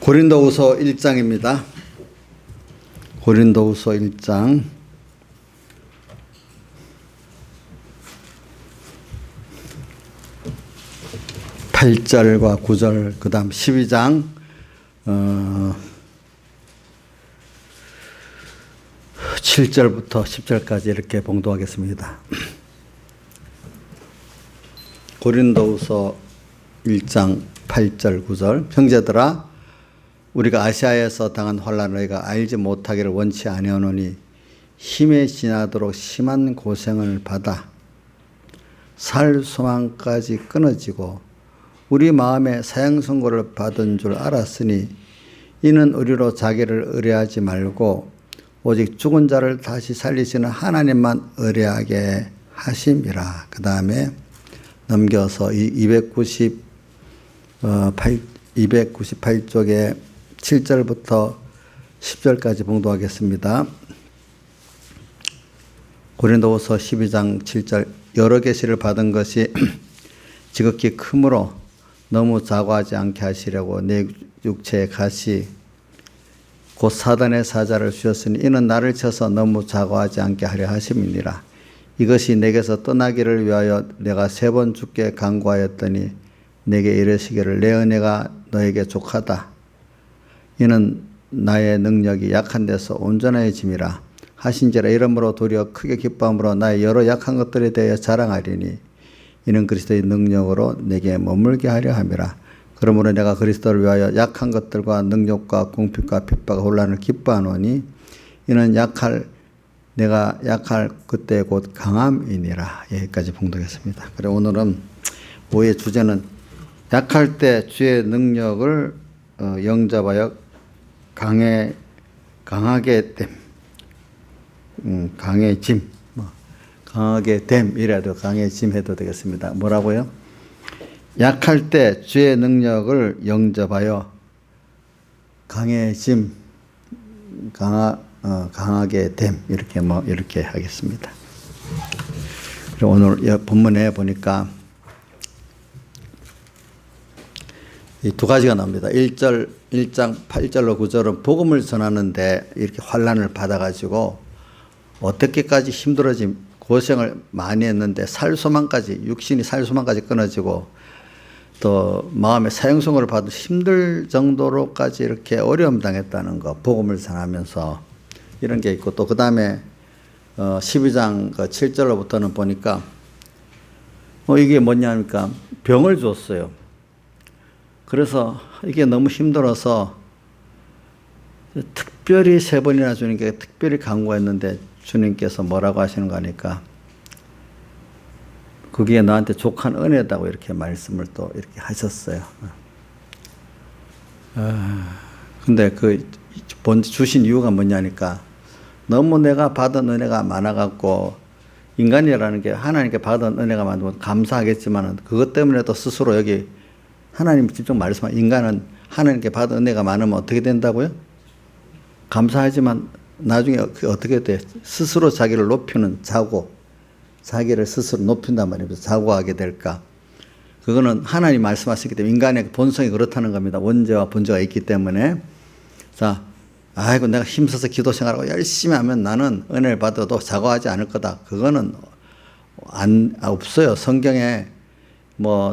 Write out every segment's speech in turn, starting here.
고린도후서 1장입니다. 고린도후서 1장 8절과 9절 그 다음 12장 7절부터 10절까지 이렇게 봉독하겠습니다. 고린도후서 1장 8절 9절 형제들아 우리가 아시아에서 당한 환난을 너희가 알지 못하기를 원치 아니하노니 힘에 지나도록 심한 고생을 받아 살 소망까지 끊어지고 우리 마음에 사형 선고를 받은 줄 알았으니 이는 우리로 자기를 의뢰하지 말고 오직 죽은 자를 다시 살리시는 하나님만 의뢰하게 하심이라. 그 다음에 넘겨서 298쪽에 7절부터 10절까지 봉독하겠습니다. 고린도후서 12장 7절 여러 계시를 받은 것이 지극히 크므로 너무 자고하지 않게 하시려고 내 육체에 가시 곧 사단의 사자를 주셨으니 이는 나를 쳐서 너무 자고하지 않게 하려 하심이니라. 이것이 내게서 떠나기를 위하여 내가 3번 주께 간구하였더니 내게 이르시기를 내 은혜가 너에게 족하다. 이는 나의 능력이 약한 데서 온전해짐이라 하신지라. 이러므로 도리어 크게 기뻐함으로 나의 여러 약한 것들에 대하여 자랑하리니 이는 그리스도의 능력으로 내게 머물게 하려 함이라. 그러므로 내가 그리스도를 위하여 약한 것들과 능력과 공핍과 핍박과 혼란을 기뻐하노니 이는 내가 약할 그때 곧 강함이니라. 여기까지 봉독했습니다. 그래 오늘은 오의 주제는 약할 때 주의 능력을 영접하여 강하게 됨, 강해짐, 강하게 됨 이라도 강해짐 해도 되겠습니다. 뭐라고요? 약할 때 주의 능력을 영접하여 강해짐, 강하게 됨 이렇게 하겠습니다. 그리고 오늘 본문에 보니까 이 두 가지가 나옵니다. 1장 8절로 9절은 복음을 전하는데 이렇게 환난을 받아가지고 어떻게까지 힘들어진 고생을 많이 했는데 육신이 살소망까지 끊어지고 또 마음의 사형선고를 받을 힘들 정도로까지 이렇게 어려움 당했다는 거 복음을 전하면서 이런 게 있고 또 그 다음에 12장 7절로부터는 보니까 이게 뭐냐니까 병을 줬어요. 그래서 이게 너무 힘들어서 특별히 3번이나 주님께 특별히 간구했는데 주님께서 뭐라고 하시는 거 아니까 그게 나한테 족한 은혜다고 이렇게 말씀을 또 이렇게 하셨어요. 근데 주신 이유가 뭐냐니까 너무 내가 받은 은혜가 많아갖고 인간이라는 게 하나님께 받은 은혜가 많으면 감사하겠지만 그것 때문에도 스스로 여기 하나님 직접 말씀하신 인간은 하나님께 받은 은혜가 많으면 어떻게 된다고요? 감사하지만 나중에 어떻게 돼? 스스로 자기를 높이는 자기를 스스로 높인단 말이에요. 자고하게 될까? 그거는 하나님 말씀하시기 때문에 인간의 본성이 그렇다는 겁니다. 원죄와 본죄가 있기 때문에. 자, 아이고 내가 힘써서 기도 생활하고 열심히 하면 나는 은혜를 받아도 자고하지 않을 거다. 그거는 없어요. 성경에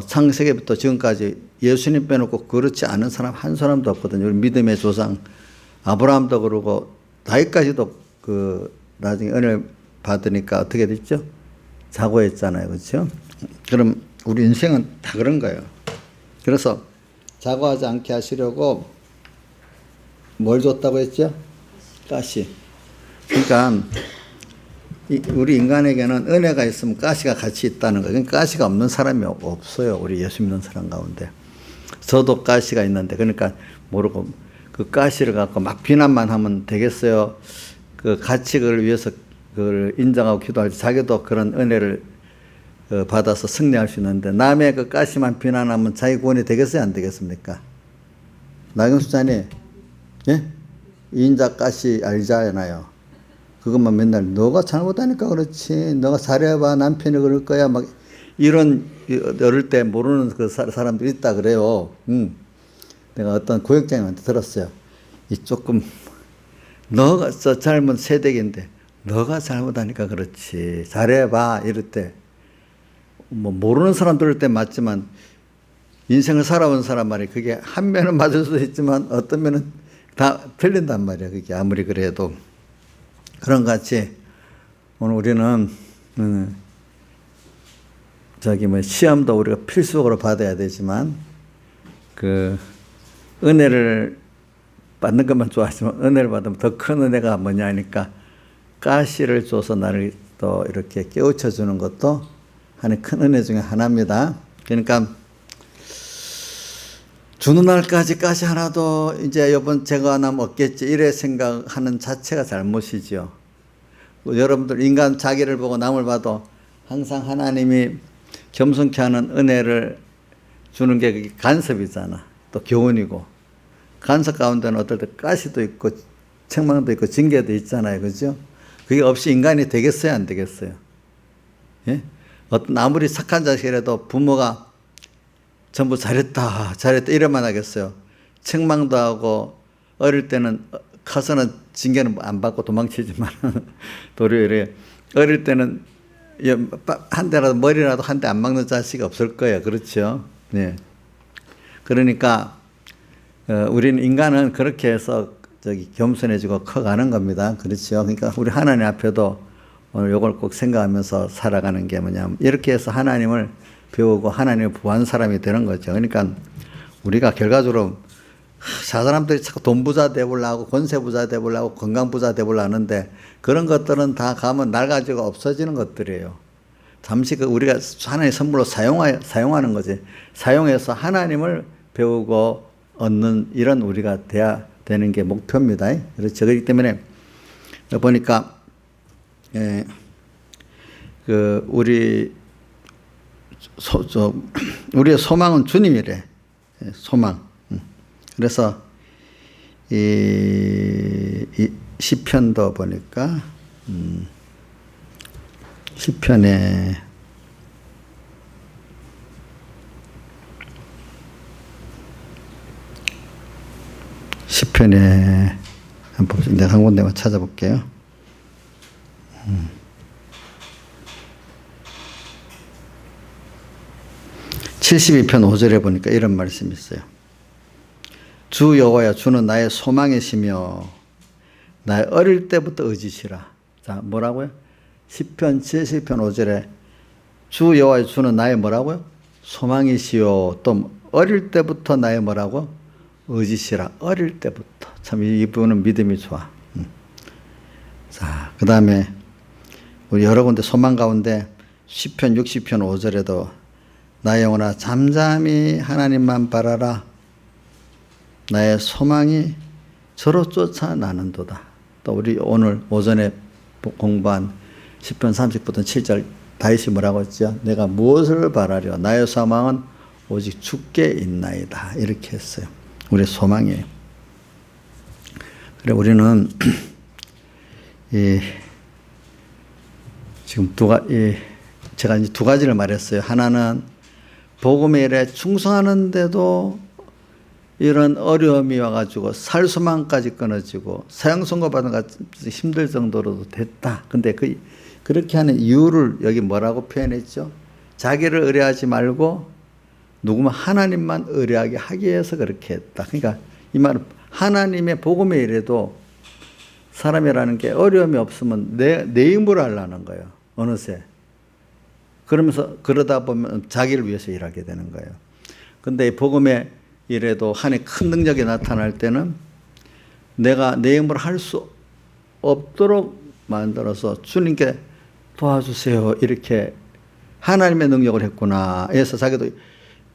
창세기부터 지금까지 예수님 빼놓고 그렇지 않은 사람 한 사람도 없거든요. 우리 믿음의 조상 아브라함도 그러고 다윗까지도 나중에 은혜를 받으니까 어떻게 됐죠? 자고했잖아요. 그렇죠? 그럼 우리 인생은 다 그런 거예요. 그래서 자고하지 않게 하시려고 뭘 줬다고 했죠? 가시. 그러니까 우리 인간에게는 은혜가 있으면 가시가 같이 있다는 거예요. 그러니까 가시가 없는 사람이 없어요. 우리 예수 믿는 사람 가운데. 저도 가시가 있는데 그러니까 모르고 그 가시를 갖고 막 비난만 하면 되겠어요? 그 가치를 위해서 그걸 인정하고 기도할지 자기도 그런 은혜를 받아서 승리할 수 있는데 남의 그 가시만 비난하면 자기 구원이 되겠어요? 안 되겠습니까? 나경수 자님, 예? 이인자 가시 알잖아요. 그것만 맨날 너가 잘못하니까 그렇지. 너가 잘해봐. 남편이 그럴 거야. 이런 어릴 때 모르는 그 사람들이 있다 그래요. 내가 어떤 구역장님한테 들었어요. 이 조금 너가 저 젊은 세대인데 너가 잘못하니까 그렇지 잘해봐 이럴 때 뭐 모르는 사람 들을 때 맞지만 인생을 살아온 사람 말이 그게 한 면은 맞을 수도 있지만 어떤 면은 다 틀린단 말이야. 그게 아무리 그래도 그런 것 같이 오늘 우리는 저기 뭐 시험도 우리가 필수적으로 받아야 되지만 그 은혜를 받는 것만 좋아하지만 은혜를 받으면 더 큰 은혜가 뭐냐 하니까 가시를 줘서 나를 또 이렇게 깨우쳐 주는 것도 하나의 큰 은혜 중에 하나입니다. 그러니까 주는 날까지 가시 하나도 이제 이번 제거 안 하면 없겠지 이래 생각하는 자체가 잘못이죠. 여러분들 인간 자기를 보고 남을 봐도 항상 하나님이 겸손케 하는 은혜를 주는 게 그게 간섭이잖아. 또 교훈이고 간섭 가운데는 어떨 때 가시도 있고 책망도 있고 징계도 있잖아요. 그죠? 그게 없이 인간이 되겠어요? 안 되겠어요? 예? 어떤 아무리 착한 자식이라도 부모가 전부 잘했다 이래만 하겠어요. 책망도 하고 어릴 때는 커서는 징계는 안 받고 도망치지만 도리어 이래 어릴 때는 한 대라도 머리라도 한 대 안 막는 자식이 없을 거예요. 그렇죠? 네. 그러니까 우리는 인간은 그렇게 해서 저기 겸손해지고 커가는 겁니다. 그렇죠? 그러니까 우리 하나님 앞에도 오늘 이걸 꼭 생각하면서 살아가는 게 뭐냐면 이렇게 해서 하나님을 배우고 하나님을 부한 사람이 되는 거죠. 그러니까 우리가 결과적으로 사람들이 자꾸 돈 부자 되보려고 권세 부자 되보려고 건강 부자 되보려고 하는데 그런 것들은 다 가면 낡아지고 없어지는 것들이에요. 잠시 우리가 하나님의 선물로 사용하는 거지. 사용해서 하나님을 배우고 얻는 이런 우리가 돼야 되는 게 목표입니다. 그렇죠. 그렇기 때문에 보니까 우리의 소망은 주님이래. 소망. 그래서 이 시편도 보니까 시편에 한번 내가 한 군데만 찾아볼게요. 72편 5절에 보니까 이런 말씀이 있어요. 주 여호와야 주는 나의 소망이시며 나의 어릴 때부터 의지시라. 자, 뭐라고요? 시편 70편 5절에 주 여호와야 주는 나의 뭐라고요? 소망이시요. 또 어릴 때부터 나의 뭐라고? 의지시라. 어릴 때부터. 참 이분은 믿음이 좋아. 자, 그 다음에 우리 여러 군데 소망 가운데 시편 60편 5절에도 나의 영혼아 잠잠히 하나님만 바라라. 나의 소망이 저로 쫓아 나는도다. 또 우리 오늘 오전에 공부한 시편 30부터 7절 다윗이 뭐라고 했죠? 내가 무엇을 바라려? 나의 소망은 오직 주께 있나이다. 이렇게 했어요. 우리의 소망이에요. 그래 우리는 지금 제가 이제 두 가지를 말했어요. 하나는 복음의 일에 충성하는데도 이런 어려움이 와가지고 살 소망까지 끊어지고 사형 선고받는 것 힘들 정도로도 됐다. 근데 그렇게 하는 이유를 여기 뭐라고 표현했죠? 자기를 의뢰하지 말고 누구만 하나님만 의뢰하게 하기 위해서 그렇게 했다. 그러니까 이 말은 하나님의 복음의 일에도 사람이라는 게 어려움이 없으면 내 힘으로 하려는 거예요. 어느새. 그러면서 그러다 보면 자기를 위해서 일하게 되는 거예요. 근데 복음의 일에도 하나님의 큰 능력이 나타날 때는 내가 내 힘으로 할 수 없도록 만들어서 주님께 도와주세요. 이렇게 하나님의 능력을 했구나. 해서 자기도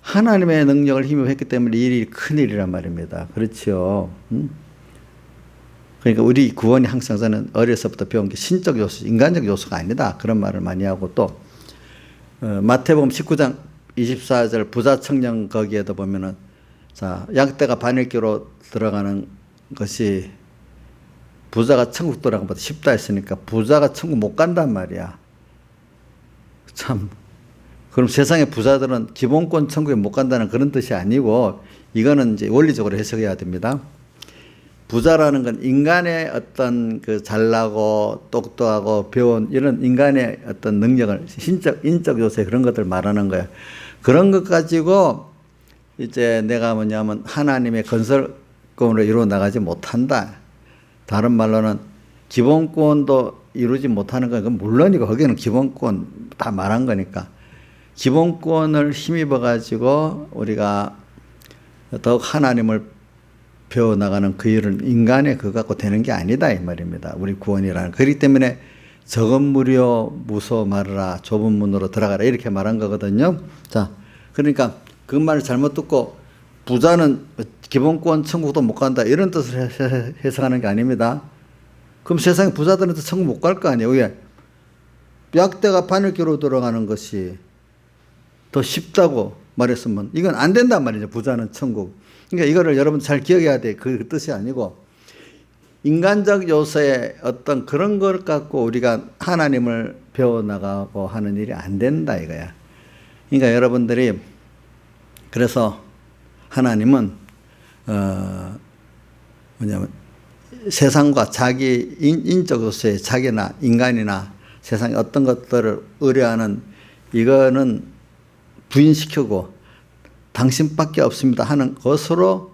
하나님의 능력을 힘입어 했기 때문에 이 일이 큰일이란 말입니다. 그렇죠. 그러니까 우리 구원이 항상 저는 어려서부터 배운 게 신적 요소, 인간적 요소가 아니다. 그런 말을 많이 하고 또 마태복음 19장 24절 부자 청년 거기에도 보면은 자, 양떼가 바늘기로 들어가는 것이 부자가 천국 들어가는 것보다 쉽다 했으니까 부자가 천국 못 간단 말이야. 참 그럼 세상의 부자들은 기본권 천국에 못 간다는 그런 뜻이 아니고 이거는 이제 원리적으로 해석해야 됩니다. 부자라는 건 인간의 어떤 그 잘나고 똑똑하고 배운 이런 인간의 어떤 능력을 인적 요소 그런 것들 말하는 거예요. 그런 것 가지고 이제 내가 뭐냐면 하나님의 건설권으로 이루어 나가지 못한다. 다른 말로는 기본권도 이루지 못하는 건 물론이고 거기는 기본권 다 말한 거니까 기본권을 힘입어 가지고 우리가 더욱 하나님을 배워나가는 그 일은 인간의 그거 갖고 되는 게 아니다 이 말입니다. 우리 구원이라는. 그렇기 때문에 적은 무리여 무서워 말하라 좁은 문으로 들어가라 이렇게 말한 거거든요. 자, 그러니까 그 말을 잘못 듣고 부자는 기본권 천국도 못 간다 이런 뜻을 해석하는 게 아닙니다. 그럼 세상에 부자들한테 천국 못 갈 거 아니에요. 왜? 약대가 바늘귀로 들어가는 것이 더 쉽다고 말했으면 이건 안 된단 말이죠. 부자는 천국. 그러니까 이거를 여러분 잘 기억해야 돼. 그 뜻이 아니고 인간적 요소의 어떤 그런 걸 갖고 우리가 하나님을 배워나가고 하는 일이 안 된다 이거야. 그러니까 여러분들이 그래서 하나님은 뭐냐면 세상과 자기 인적 요소의 자기나 인간이나 세상의 어떤 것들을 의뢰하는 이거는 부인시키고 당신밖에 없습니다 하는 것으로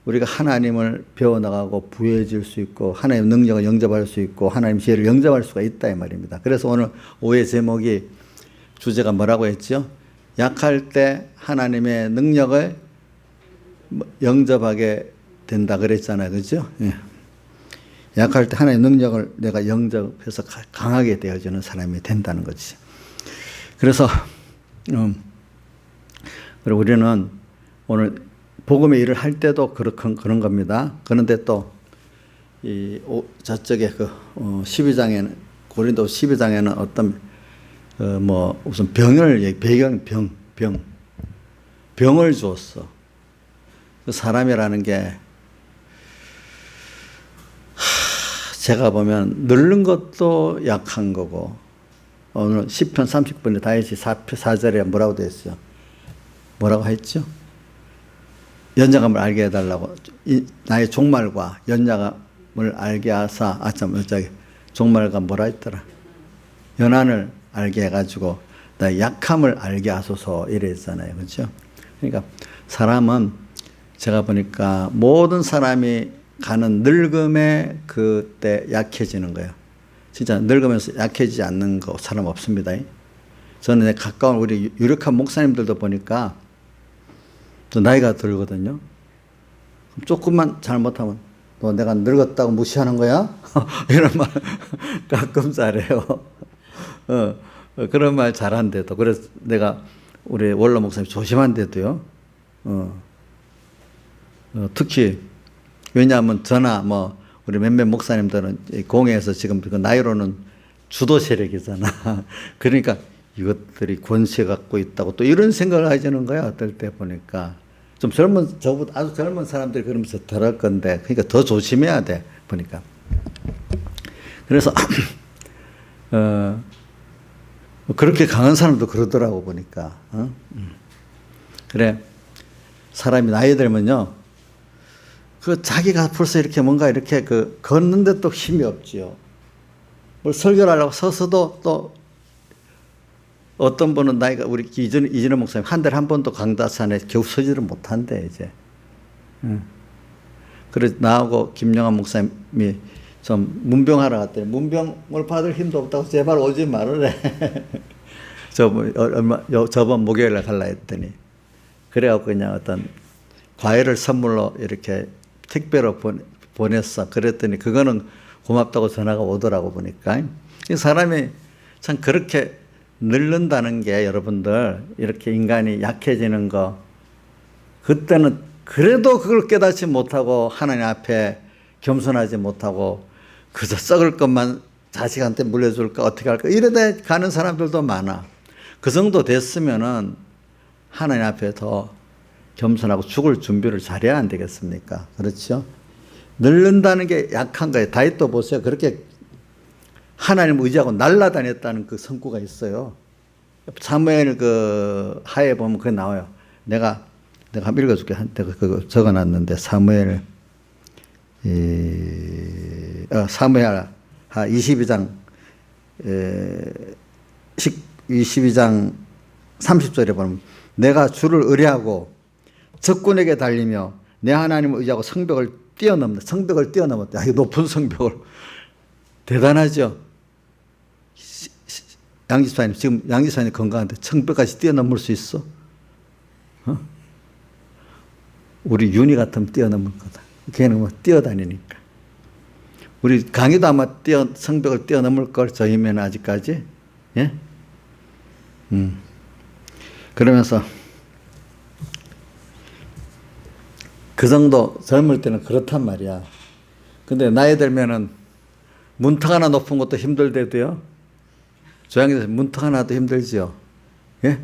우리가 하나님을 배워나가고 부유해질 수 있고 하나님의 능력을 영접할 수 있고 하나님 지혜를 영접할 수가 있다 이 말입니다. 그래서 오늘 오해 제목이 주제가 뭐라고 했죠? 약할 때 하나님의 능력을 영접하게 된다 그랬잖아요. 그렇죠? 예. 약할 때 하나님의 능력을 내가 영접해서 강하게 되어지는 사람이 된다는 거지. 그래서 그리고 우리는 오늘 복음의 일을 할 때도 그런 겁니다. 그런데 또 저쪽에 12장에는 고린도 12장에는 어떤 무슨 병을 병을 주었어. 그 사람이라는 게 제가 보면 늙는 것도 약한 거고 오늘 10편 30분에 다윗이 4절에 뭐라고 되어 있어요? 뭐라고 했죠? 연약함을 알게 해달라고 나의 종말과 연약함을 알게 하사 종말과 뭐라 했더라? 연한을 알게 해가지고 나의 약함을 알게 하소서 이래 했잖아요. 그렇죠? 그러니까 사람은 제가 보니까 모든 사람이 가는 늙음에 그때 약해지는 거예요. 진짜 늙으면서 약해지지 않는 거 사람 없습니다. 저는 가까운 우리 유력한 목사님들도 보니까 또 나이가 들거든요. 조금만 잘못하면 너 내가 늙었다고 무시하는 거야? 이런 말 가끔 잘해요. 그런 말 잘한대도. 그래서 내가 우리 원로 목사님 조심한데도요. 특히 왜냐하면 저나 우리 몇몇 목사님들은 공회에서 지금 그 나이로는 주도 세력이잖아. 그러니까 이것들이 권세 갖고 있다고 또 이런 생각을 하시는 거야. 어떨 때 보니까. 좀 저보다 아주 젊은 사람들이 그러면서 들을 건데, 그러니까 더 조심해야 돼, 보니까. 그래서, 그렇게 강한 사람도 그러더라고, 보니까. 그래. 사람이 나이 들면요. 자기가 벌써 이렇게 뭔가 이렇게 걷는데 또 힘이 없지요. 뭘 설교를 하려고 서서도 또 어떤 분은 나이가 우리 이진호 목사님 한 달에 한 번도 강다산에 겨우 서지를 못한대 이제. 그래서 나하고 김영환 목사님이 좀 문병하러 갔더니 문병을 받을 힘도 없다고 제발 오지 말으래. 저번 목요일에 갈라 했더니 그래갖고 그냥 어떤 과일을 선물로 이렇게 택배로 보냈어. 그랬더니 그거는 고맙다고 전화가 오더라고 보니까. 사람이 참 그렇게 늙는다는 게 여러분들 이렇게 인간이 약해지는 거 그때는 그래도 그걸 깨닫지 못하고 하나님 앞에 겸손하지 못하고 그저 썩을 것만 자식한테 물려줄까 어떻게 할까 이러다 가는 사람들도 많아. 그 정도 됐으면은 하나님 앞에 더 겸손하고 죽을 준비를 잘해야 안 되겠습니까? 그렇죠? 늙는다는 게 약한 거예요. 다윗도 보세요. 그렇게 하나님 의지하고 날아다녔다는 그 성구가 있어요. 사무엘 그 하에 보면 그게 나와요. 내가 한번 읽어줄게. 내가 그거 적어놨는데 사무엘 사무엘 하 22장 22장 30절에 보면 내가 주를 의뢰하고 적군에게 달리며 내 하나님을 의지하고 성벽을 뛰어넘었다. 이거 높은 성벽을. 대단하죠. 양지사님, 지금 양지사님 건강한데 성벽까지 뛰어넘을 수 있어? 우리 윤희 같으면 뛰어넘을 거다. 걔는 뭐 뛰어다니니까. 우리 강희도 아마 성벽을 뛰어넘을 걸, 저희면 아직까지. 예? 그러면서 그 정도 젊을 때는 그렇단 말이야. 근데 나이 들면은 문턱 하나 높은 것도 힘들대도요. 조양에서 문턱 하나도 힘들지요. 예?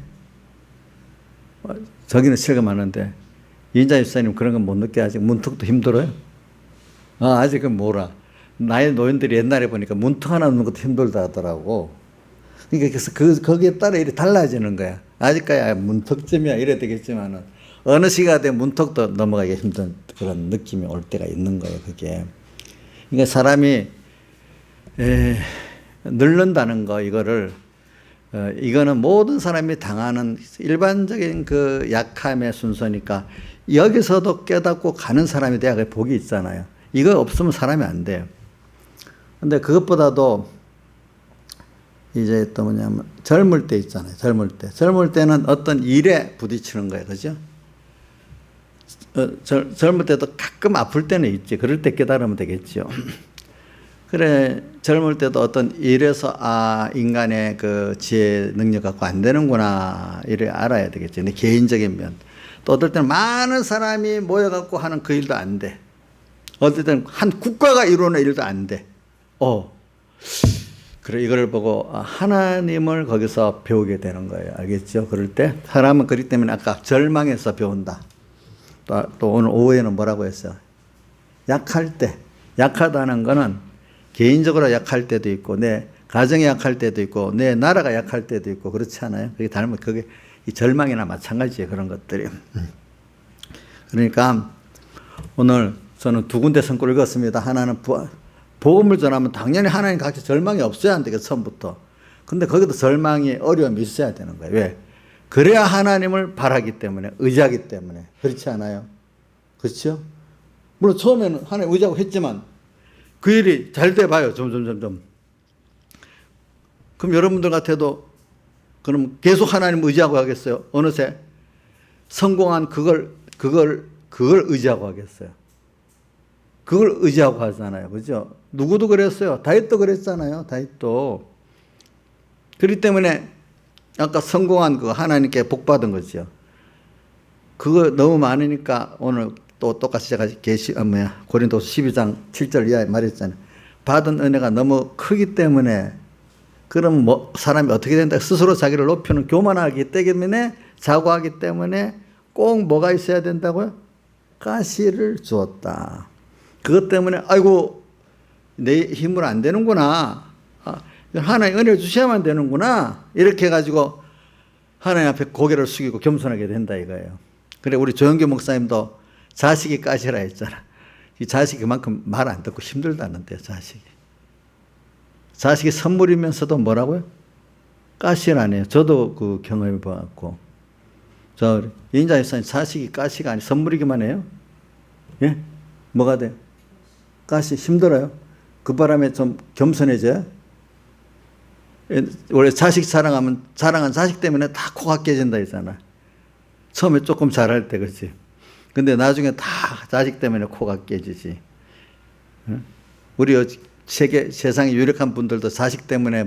저기는 실감하는데 이인자 집사님 그런 건 못 느껴. 아직 문턱도 힘들어요. 아직은 뭐라. 나이 노인들이 옛날에 보니까 문턱 하나 넣는 것도 힘들다 하더라고. 그러니까 그래서 거기에 따라 이렇게 달라지는 거야. 아직까지 문턱쯤이야 이래 되겠지만은 어느 시기가 되면 문턱도 넘어가기 힘든 그런 느낌이 올 때가 있는 거예요. 그게. 그러니까 사람이 늙는다는 거 이거는 모든 사람이 당하는 일반적인 그 약함의 순서니까 여기서도 깨닫고 가는 사람이 돼야 그 복이 있잖아요. 이거 없으면 사람이 안 돼요. 근데 그것보다도 이제 또 뭐냐면 젊을 때 있잖아요. 젊을 때는 어떤 일에 부딪히는 거예요. 그죠? 젊을 때도 가끔 아플 때는 있지. 그럴 때 깨달으면 되겠죠. 그래, 젊을 때도 어떤 일에서 인간의 그 지혜 능력 갖고 안 되는구나 이래 알아야 되겠죠. 근데 개인적인 면. 또 어떨 때는 많은 사람이 모여갖고 하는 그 일도 안 돼. 어떨 때는 한 국가가 이루는 일도 안 돼. 그래, 이걸 보고 하나님을 거기서 배우게 되는 거예요. 알겠죠? 그럴 때 사람은 그렇기 때문에 아까 절망에서 배운다. 또 오늘 오후에는 뭐라고 했어요? 약할 때. 약하다는 거는 개인적으로 약할 때도 있고 내 가정이 약할 때도 있고 내 나라가 약할 때도 있고 그렇지 않아요? 그게 이 절망이나 마찬가지예요. 그런 것들이. 그러니까 오늘 저는 두 군데 성구를 읽었습니다. 하나는 복음을 전하면 당연히 하나님 같이 절망이 없어야 안 되겠죠. 처음부터. 근데 거기도 절망이 어려움이 있어야 되는 거예요. 왜? 그래야 하나님을 바라기 때문에, 의지하기 때문에. 그렇지 않아요? 그렇죠? 물론 처음에는 하나님 의지하고 했지만 그 일이 잘 돼봐요. 점점. 그럼 여러분들 같아도 그럼 계속 하나님 의지하고 하겠어요? 어느새 성공한 그걸 의지하고 하겠어요? 그걸 의지하고 하잖아요. 그죠? 누구도 그랬어요. 다윗도 그랬잖아요. 다윗도. 그렇기 때문에 아까 성공한 그 하나님께 복 받은 거죠. 그거 너무 많으니까 오늘 또 똑같이 제가 고린도서 12장 7절 이하에 말했잖아요. 받은 은혜가 너무 크기 때문에 그럼 사람이 어떻게 된다? 스스로 자기를 높이는 교만하기 때문에 자고하기 때문에 꼭 뭐가 있어야 된다고요? 가시를 주었다. 그것 때문에 아이고 내 힘으로 안 되는구나. 하나님 은혜를 주셔야만 되는구나. 이렇게 해가지고 하나님 앞에 고개를 숙이고 겸손하게 된다 이거예요. 그래 우리 조영규 목사님도 자식이 가시라 했잖아. 이 자식이 그만큼 말 안 듣고 힘들다는데 자식이 선물이면서도 뭐라고요? 가시라네요. 저도 그 경험해 봐갖고 저 이인자 집사님 자식이 가시가 아니 선물이기만 해요. 예? 뭐가 돼? 가시 힘들어요. 그 바람에 좀 겸손해져요. 원래 자식 자랑한 자식 때문에 다 코가 깨진다 했잖아. 처음에 조금 잘할 때 그렇지. 근데 나중에 다 자식 때문에 코가 깨지지. 우리 세상에 유력한 분들도 자식 때문에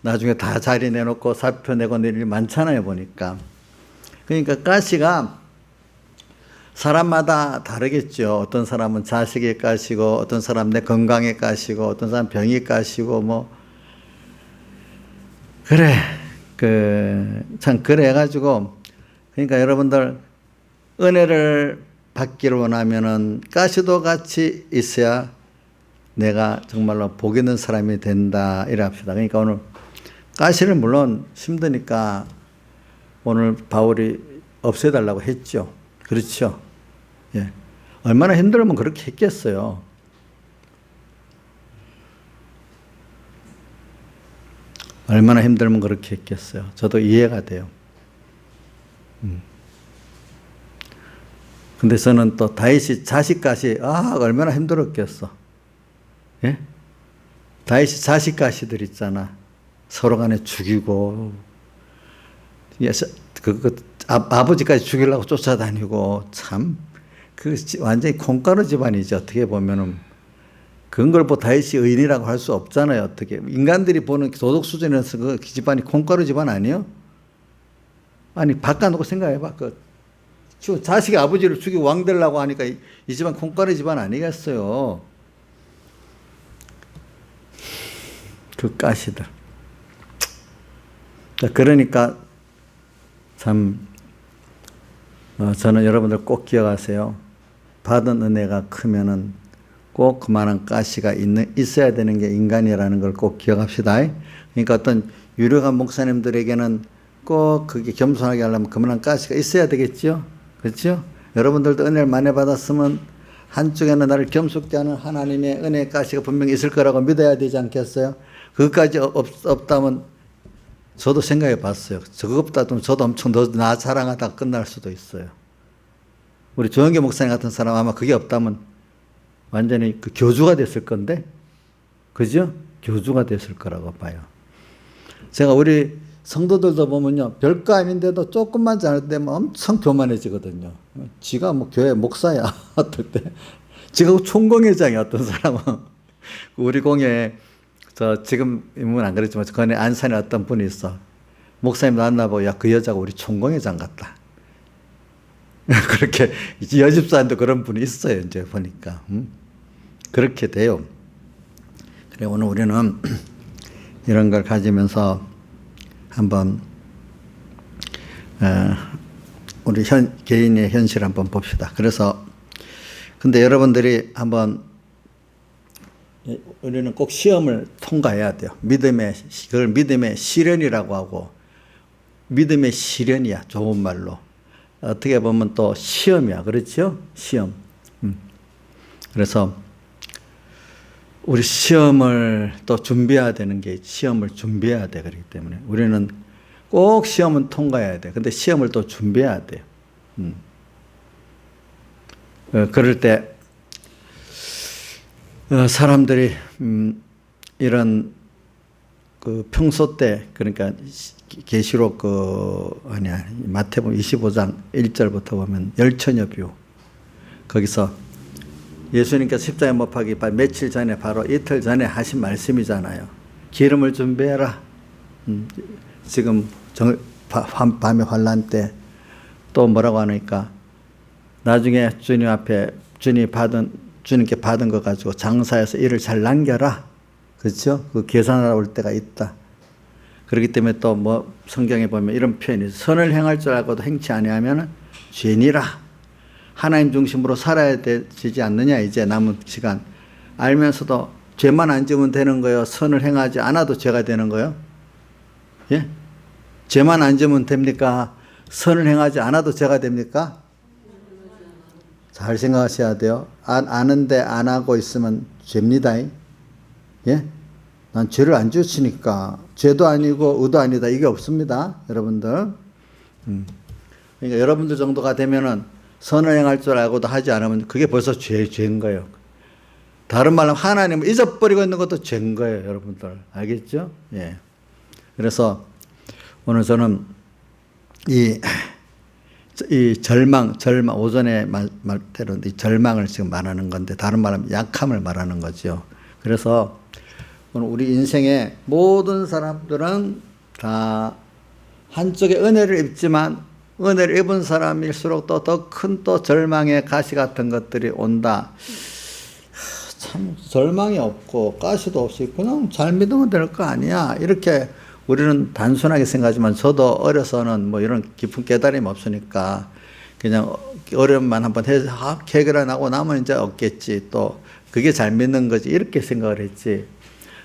나중에 다 자리 내놓고 사표 내고 낼 일 많잖아요 보니까. 그러니까 가시가 사람마다 다르겠죠. 어떤 사람은 자식이 가시고 어떤 사람 내 건강에 가시고 어떤 사람 병이 가시고 그래 참 그래 가지고 그러니까 여러분들 은혜를 받기를 원하면은 가시도 같이 있어야 내가 정말로 복 있는 사람이 된다 이래 합시다. 그러니까 오늘 가시를 물론 힘드니까 오늘 바울이 없애달라고 했죠. 그렇죠. 예. 얼마나 힘들면 그렇게 했겠어요. 얼마나 힘들면 그렇게 했겠어요. 저도 이해가 돼요. 근데 저는 또 다윗이 자식까지, 얼마나 힘들었겠어. 예? 다윗이 자식까지들 있잖아. 서로 간에 죽이고, 아버지까지 죽이려고 쫓아다니고, 참, 완전히 콩가루 집안이죠. 어떻게 보면은. 그런 걸 다윗이 의인이라고 할 수 없잖아요. 어떻게. 인간들이 보는 도덕 수준에서 그 집안이 콩가루 집안 아니에요? 아니, 바꿔놓고 생각해봐. 자식이 아버지를 죽이고 왕 되려고 하니까 이 집안 콩가루 집안 아니겠어요. 그 가시들. 그러니까 참 저는 여러분들 꼭 기억하세요. 받은 은혜가 크면은 꼭 그만한 가시가 있어야 되는 게 인간이라는 걸 꼭 기억합시다. 그러니까 어떤 유력한 목사님들에게는 꼭 그게 겸손하게 하려면 그만한 가시가 있어야 되겠죠. 그렇죠? 여러분들도 은혜를 많이 받았으면 한쪽에는 나를 겸손케 하는 하나님의 은혜의 가시가 분명히 있을 거라고 믿어야 되지 않겠어요? 그것까지 없다면 저도 생각해 봤어요. 그것보다도 저도 엄청 더 나 자랑하다가 끝날 수도 있어요. 우리 조영계 목사님 같은 사람 아마 그게 없다면 완전히 그 교주가 됐을 건데, 그죠? 교주가 됐을 거라고 봐요. 제가 우리 성도들도 보면요, 별거 아닌데도 조금만 잘못되면 엄청 교만해지거든요. 지가 뭐 교회 목사야. 어떨 때. 지가 총공회장이야, 어떤 사람은. 우리 공회에, 지금은 안 그랬지만, 그 안에 안산에 어떤 분이 있어. 목사님 만나보고, 야, 그 여자가 우리 총공회장 같다. 그렇게, 여집사님도 그런 분이 있어요, 이제 보니까. 그렇게 돼요. 그래, 오늘 우리는 이런 걸 가지면서 한번, 우리 개인의 현실을 한번 봅시다. 그래서, 근데 여러분들이 한번, 우리는 꼭 시험을 통과해야 돼요. 그걸 믿음의 시련이라고 하고, 믿음의 시련이야, 좋은 말로. 어떻게 보면 또 시험이야. 그렇죠? 시험. 그래서 우리 시험을 또 준비해야 되는 게 시험을 준비해야 돼. 그렇기 때문에 우리는 꼭 시험은 통과해야 돼. 근데 시험을 또 준비해야 돼요. 그럴 때 사람들이 이런 그 평소 때, 그러니까 계시록 마태복음 25장 1절부터 보면 열처녀 비유, 거기서 예수님께서 십자가에 못 박기 며칠 전에, 바로 이틀 전에 하신 말씀이잖아요. 기름을 준비해라. 지금 밤의 환란 때 또 뭐라고 하니까, 나중에 주님 앞에 주님께 받은 거 가지고 장사해서 일을 잘 남겨라. 그렇죠? 그 계산하러 올 때가 있다. 그렇기 때문에 또 뭐 성경에 보면 이런 표현이, 선을 행할 줄 알고도 행치 아니하면 죄니라. 하나님 중심으로 살아야 되지 않느냐, 이제 남은 시간. 알면서도 죄만 안 지으면 되는 거예요? 선을 행하지 않아도 죄가 되는 거예요? 예? 죄만 안 지으면 됩니까? 선을 행하지 않아도 죄가 됩니까? 잘 생각하셔야 돼요. 아는데 안 하고 있으면 죄입니다. 예? 난 죄를 안 지었으니까 죄도 아니고 의도 아니다, 이게 없습니다, 여러분들. 그러니까 여러분들 정도가 되면은 선을 행할 줄 알고도 하지 않으면 그게 벌써 죄인 거예요. 다른 말로 하나님을 잊어버리고 있는 것도 죄인 거예요, 여러분들. 알겠죠? 예. 그래서 오늘 저는 이 절망, 오전에 말대로 이 절망을 지금 말하는 건데, 다른 말하면 약함을 말하는 거죠. 그래서 오늘 우리 인생의 모든 사람들은 다 한쪽에 은혜를 입지만, 은혜를 입은 사람일수록 또 더 큰 또 절망의 가시 같은 것들이 온다. 참 절망이 없고 가시도 없이 그냥 잘 믿으면 될 거 아니야, 이렇게 우리는 단순하게 생각하지만, 저도 어려서는 뭐 이런 깊은 깨달음이 없으니까 그냥 어려움만 한번 해서 해결해 나고 나면 이제 없겠지, 또 그게 잘 믿는 거지, 이렇게 생각을 했지.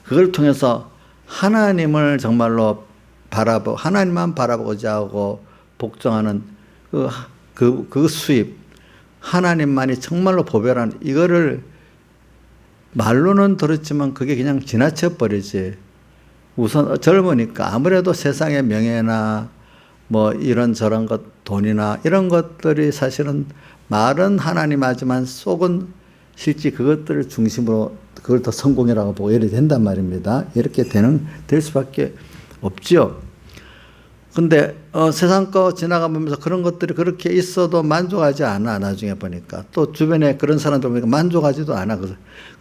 그걸 통해서 하나님을 정말로 하나님만 바라보고자 하고 복종하는 그 수입, 하나님만이 정말로 보배라는 이거를 말로는 들었지만 그게 그냥 지나쳐 버리지. 우선 젊으니까 아무래도 세상의 명예나 뭐 이런저런 것, 돈이나 이런 것들이 사실은 말은 하나님 하지만 속은 실제 그것들을 중심으로 그걸 더 성공이라고 보고 이렇게 된단 말입니다. 이렇게 될 수밖에 없지요. 근데 세상 거 지나가면서 그런 것들이 그렇게 있어도 만족하지 않아. 나중에 보니까 또 주변에 그런 사람들 보니까 만족하지도 않아.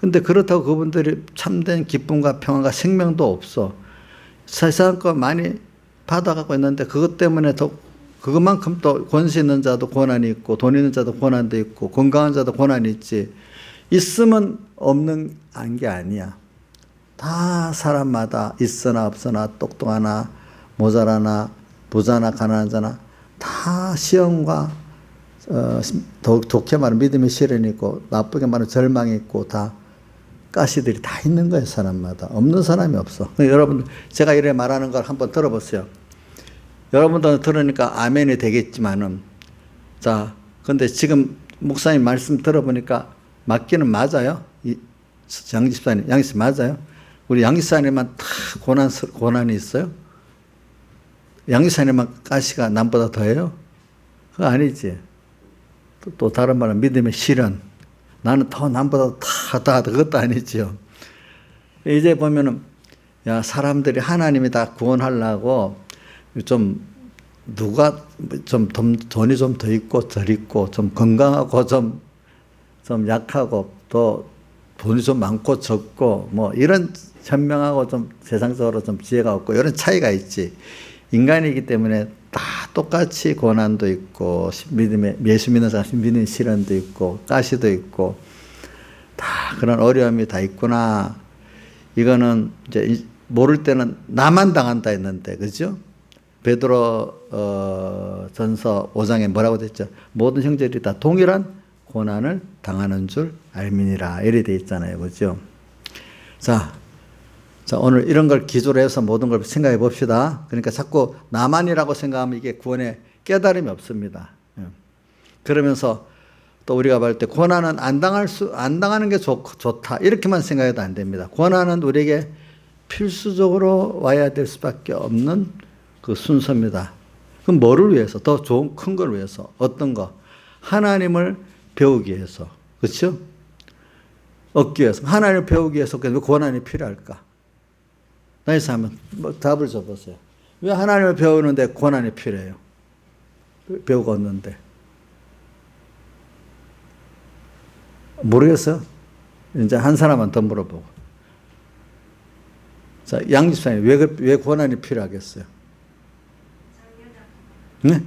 근데 그렇다고 그분들이 참된 기쁨과 평안과 생명도 없어. 세상 거 많이 받아가고 있는데 그것 때문에 더 그것만큼 또 권세 있는 자도 고난이 있고 돈 있는 자도 고난도 있고 건강한 자도 고난이 있지. 있으면 없는 게 아니야. 다 사람마다 있으나 없으나 똑똑하나 모자라나 부자나 가난한 자나 다 시험과 좋게 말하면 믿음의 시련이 있고 나쁘게 말하면 절망이 있고 다 가시들이 다 있는 거예요. 사람마다. 없는 사람이 없어. 여러분 제가 이래 말하는 걸 한번 들어보세요. 여러분들은 들으니까 아멘이 되겠지만은 자 근데 지금 목사님 말씀 들어보니까 맞기는 맞아요. 양 집사님 맞아요. 우리 양 집사님만 다 고난이 있어요? 양 집사님만 가시가 남보다 더해요? 그거 아니지. 또 다른 말은 믿음의 시련. 나는 더 남보다 다 그것도 아니지요. 이제 보면은 야 사람들이 하나님이 다 구원하려고 좀 누가 좀 돈이 좀 더 있고 덜 있고 좀 건강하고 좀 약하고 또 돈이 좀 많고 적고 뭐 이런 현명하고 좀 세상적으로 좀 지혜가 없고 이런 차이가 있지. 인간이기 때문에 다 똑같이 고난도 있고 예수 믿는 사람 믿는 시련도 있고 가시도 있고 다 그런 어려움이 다 있구나. 이거는 이제 모를 때는 나만 당한다 했는데 그죠? 베드로 전서 5장에 뭐라고 됐죠? 모든 형제들이 다 동일한 고난을 당하는 줄 알미니라 이렇게 돼 있잖아요. 그죠? 자, 오늘 이런 걸 기초로 해서 모든 걸 생각해 봅시다. 그러니까 자꾸 나만이라고 생각하면 이게 구원에 깨달음이 없습니다. 그러면서 또 우리가 볼 때 고난은 안 당하는 게 좋다. 이렇게만 생각해도 안 됩니다. 고난은 우리에게 필수적으로 와야 될 수밖에 없는 그 순서입니다. 그럼 뭐를 위해서? 더 좋은 큰 걸 위해서. 어떤 거? 하나님을 배우기 위해서. 그렇죠? 얻기 위해서. 하나님을 배우기 위해서 왜 고난이 필요할까? 나이스 하면 답을 줘보세요. 왜 하나님을 배우는데 고난이 필요해요? 배우고 얻는데. 모르겠어요? 이제 한 사람만 더 물어보고. 자, 양 집사님, 왜 고난이 필요하겠어요? 네?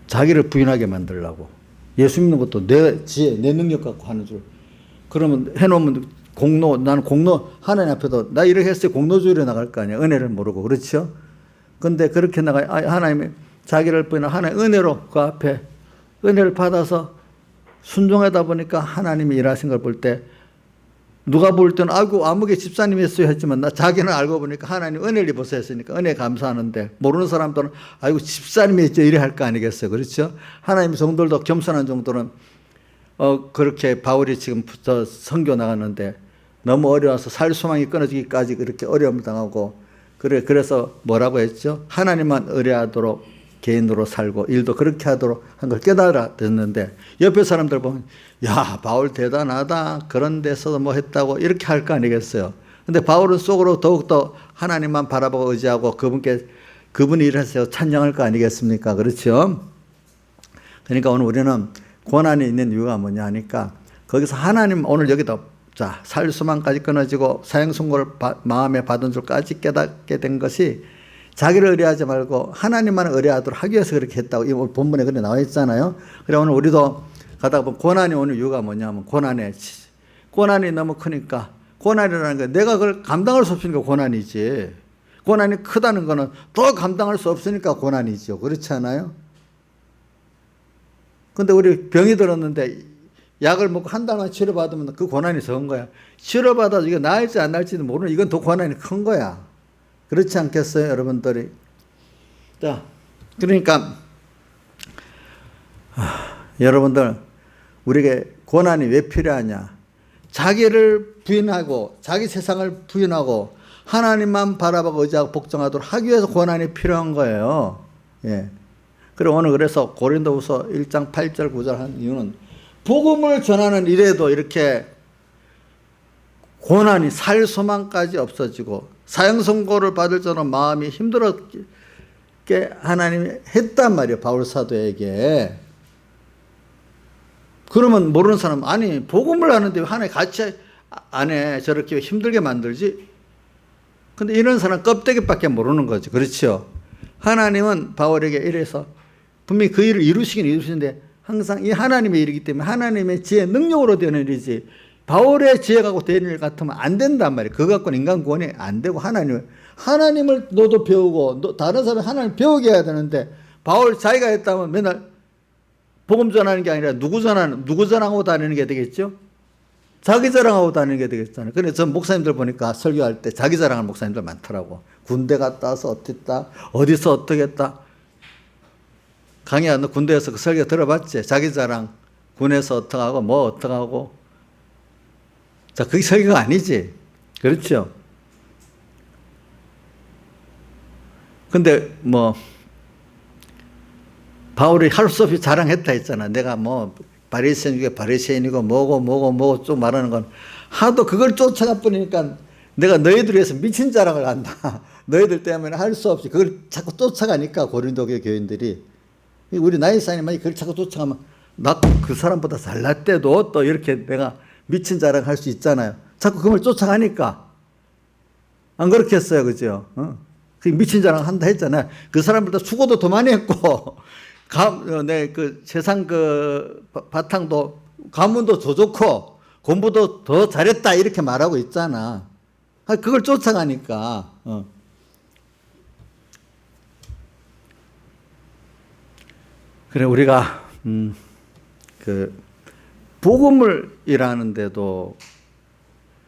자기를 부인하게 만들려고. 예수 믿는 것도 내 지혜, 내 능력 갖고 하는 줄. 그러면 해놓으면 나는 하나님 앞에도 나 이렇게 했을 때 공로주의로 나갈 거 아니야. 은혜를 모르고. 그렇죠? 근데 그렇게 하나님이 자기를 부인하고 하나님 은혜로 그 앞에 은혜를 받아서 순종하다 보니까 하나님이 일하신 걸 볼 때 누가 볼 때는 아이고 아무개 집사님이 했어요 했지만 자기는 알고 보니까 하나님 은혜를 입어서 했으니까 은혜 감사하는데 모르는 사람들은 아이고 집사님이 했죠 이래 할 거 아니겠어요. 그렇죠? 하나님 성도들도 겸손한 정도는 그렇게 바울이 지금 선교 나갔는데 너무 어려워서 살 소망이 끊어지기까지 그렇게 어려움을 당하고 그래서 뭐라고 했죠? 하나님만 의뢰하도록 개인으로 살고 일도 그렇게 하도록 한 걸 깨달았는데 옆에 사람들 보면 야 바울 대단하다 그런 데서도 뭐 했다고 이렇게 할 거 아니겠어요. 근데 바울은 속으로 더욱더 하나님만 바라보고 의지하고 그분이 일하세요 찬양할 거 아니겠습니까? 그렇죠? 그러니까 오늘 우리는 고난이 있는 이유가 뭐냐 하니까 거기서 하나님 오늘 여기다 살수만까지 끊어지고 사형선고를 마음에 받은 줄까지 깨닫게 된 것이 자기를 의뢰하지 말고 하나님만 의뢰하도록 하기 위해서 그렇게 했다고 이 본문에 그렇게 나와 있잖아요. 그래 오늘 우리도 가다가 보면 고난이 오는 이유가 뭐냐면 고난이 너무 크니까 고난이라는 게 내가 그걸 감당할 수 없으니까 고난이지. 고난이 크다는 거는 더 감당할 수 없으니까 고난이죠. 그렇지 않아요? 근데 우리 병이 들었는데 약을 먹고 한 달만 치료받으면 그 고난이 적은 거야. 치료받아도 이거 나을지 안 나을지도 모르는 이건 더 고난이 큰 거야. 그렇지 않겠어요, 여러분들이? 자, 그러니까 여러분들 우리에게 고난이 왜 필요하냐? 자기를 부인하고 자기 세상을 부인하고 하나님만 바라보고 의지하고 복종하도록 하기 위해서 고난이 필요한 거예요. 예. 그리고 오늘 그래서 고린도후서 1장 8절 9절 한 이유는 복음을 전하는 일에도 이렇게 고난이 살 소망까지 없어지고 사형 선고를 받을 정도로 마음이 힘들었게 하나님이 했단 말이에요, 바울 사도에게. 그러면 모르는 사람은 아니 복음을 하는데 왜 하나님 같이 안에 저렇게 힘들게 만들지? 근데 이런 사람 껍데기밖에 모르는 거죠. 그렇죠? 하나님은 바울에게 이래서 분명히 그 일을 이루시긴 이루시는데 항상 이 하나님의 일이기 때문에 하나님의 지혜 능력으로 되는 일이지 바울의 지혜 갖고 되는 일 같으면 안 된단 말이에요. 그거 갖고는 인간 구원이 안 되고 하나님을 너도 배우고 다른 사람이 하나님 배우게 해야 되는데 바울 자기가 했다면 맨날 복음 전하는 게 아니라 누구 전하고 다니는 게 되겠죠? 자기 자랑하고 다니는 게 되겠잖아요. 그런데 전 목사님들 보니까 설교할 때 자기 자랑하는 목사님들 많더라고. 군대 갔다 와서 어땠다, 어디서 어떻게 했다. 강의야, 너 군대에서 그 설교 들어봤지? 자기 자랑, 군에서 어떡하고, 뭐 어떡하고. 자, 그게 설교가 아니지. 그렇죠? 근데 뭐, 바울이 할 수 없이 자랑했다 했잖아. 내가 뭐, 바리새인 중에 바리새인이고 뭐고 좀 말하는 건 하도 그걸 쫓아가 버리니까 내가 너희들 위해서 미친 자랑을 한다. 너희들 때문에 할 수 없이 그걸 자꾸 쫓아가니까 고린도 교인들이 우리 나이사님이 그걸 자꾸 쫓아가면 나 그 사람보다 잘났대도 또 이렇게 내가 미친 자랑할 수 있잖아요. 자꾸 그걸 쫓아가니까 안 그렇겠어요, 그죠? 그 미친 자랑 한다 했잖아요. 그 사람보다 수고도 더 많이 했고. 그 세상 그 바탕도 가문도 더 좋고 공부도 더 잘했다 이렇게 말하고 있잖아. 그걸 쫓아가니까. 그래 우리가 그 복음을 일하는데도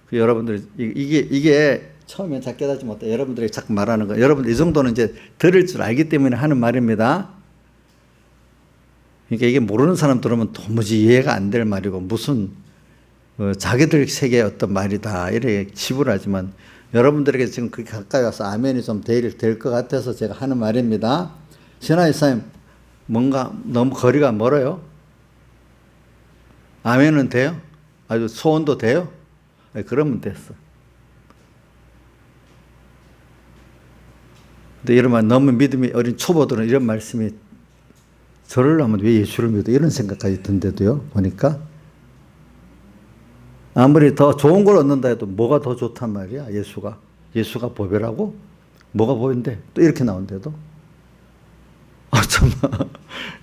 그 여러분들 이게 처음에 잘 깨닫지 못해 여러분들이 자꾸 말하는 거 여러분들 이 정도는 이제 들을 줄 알기 때문에 하는 말입니다. 그러니까 이게 모르는 사람 들으면 도무지 이해가 안 될 말이고 무슨 자기들 세계의 어떤 말이다 이렇게 치부하지만 여러분들에게 지금 그렇게 가까이 와서 아멘이 좀 될 것 같아서 제가 하는 말입니다. 신하이사님 뭔가 너무 거리가 멀어요? 아멘은 돼요? 아주 소원도 돼요? 네, 그러면 됐어. 근데 이러면 너무 믿음이 어린 초보들은 이런 말씀이 저러려면 왜 예수를 믿어? 이런 생각까지 든데도요, 보니까. 아무리 더 좋은 걸 얻는다 해도 뭐가 더 좋단 말이야, 예수가. 예수가 보배라고? 뭐가 보배인데? 또 이렇게 나온대도. 정말.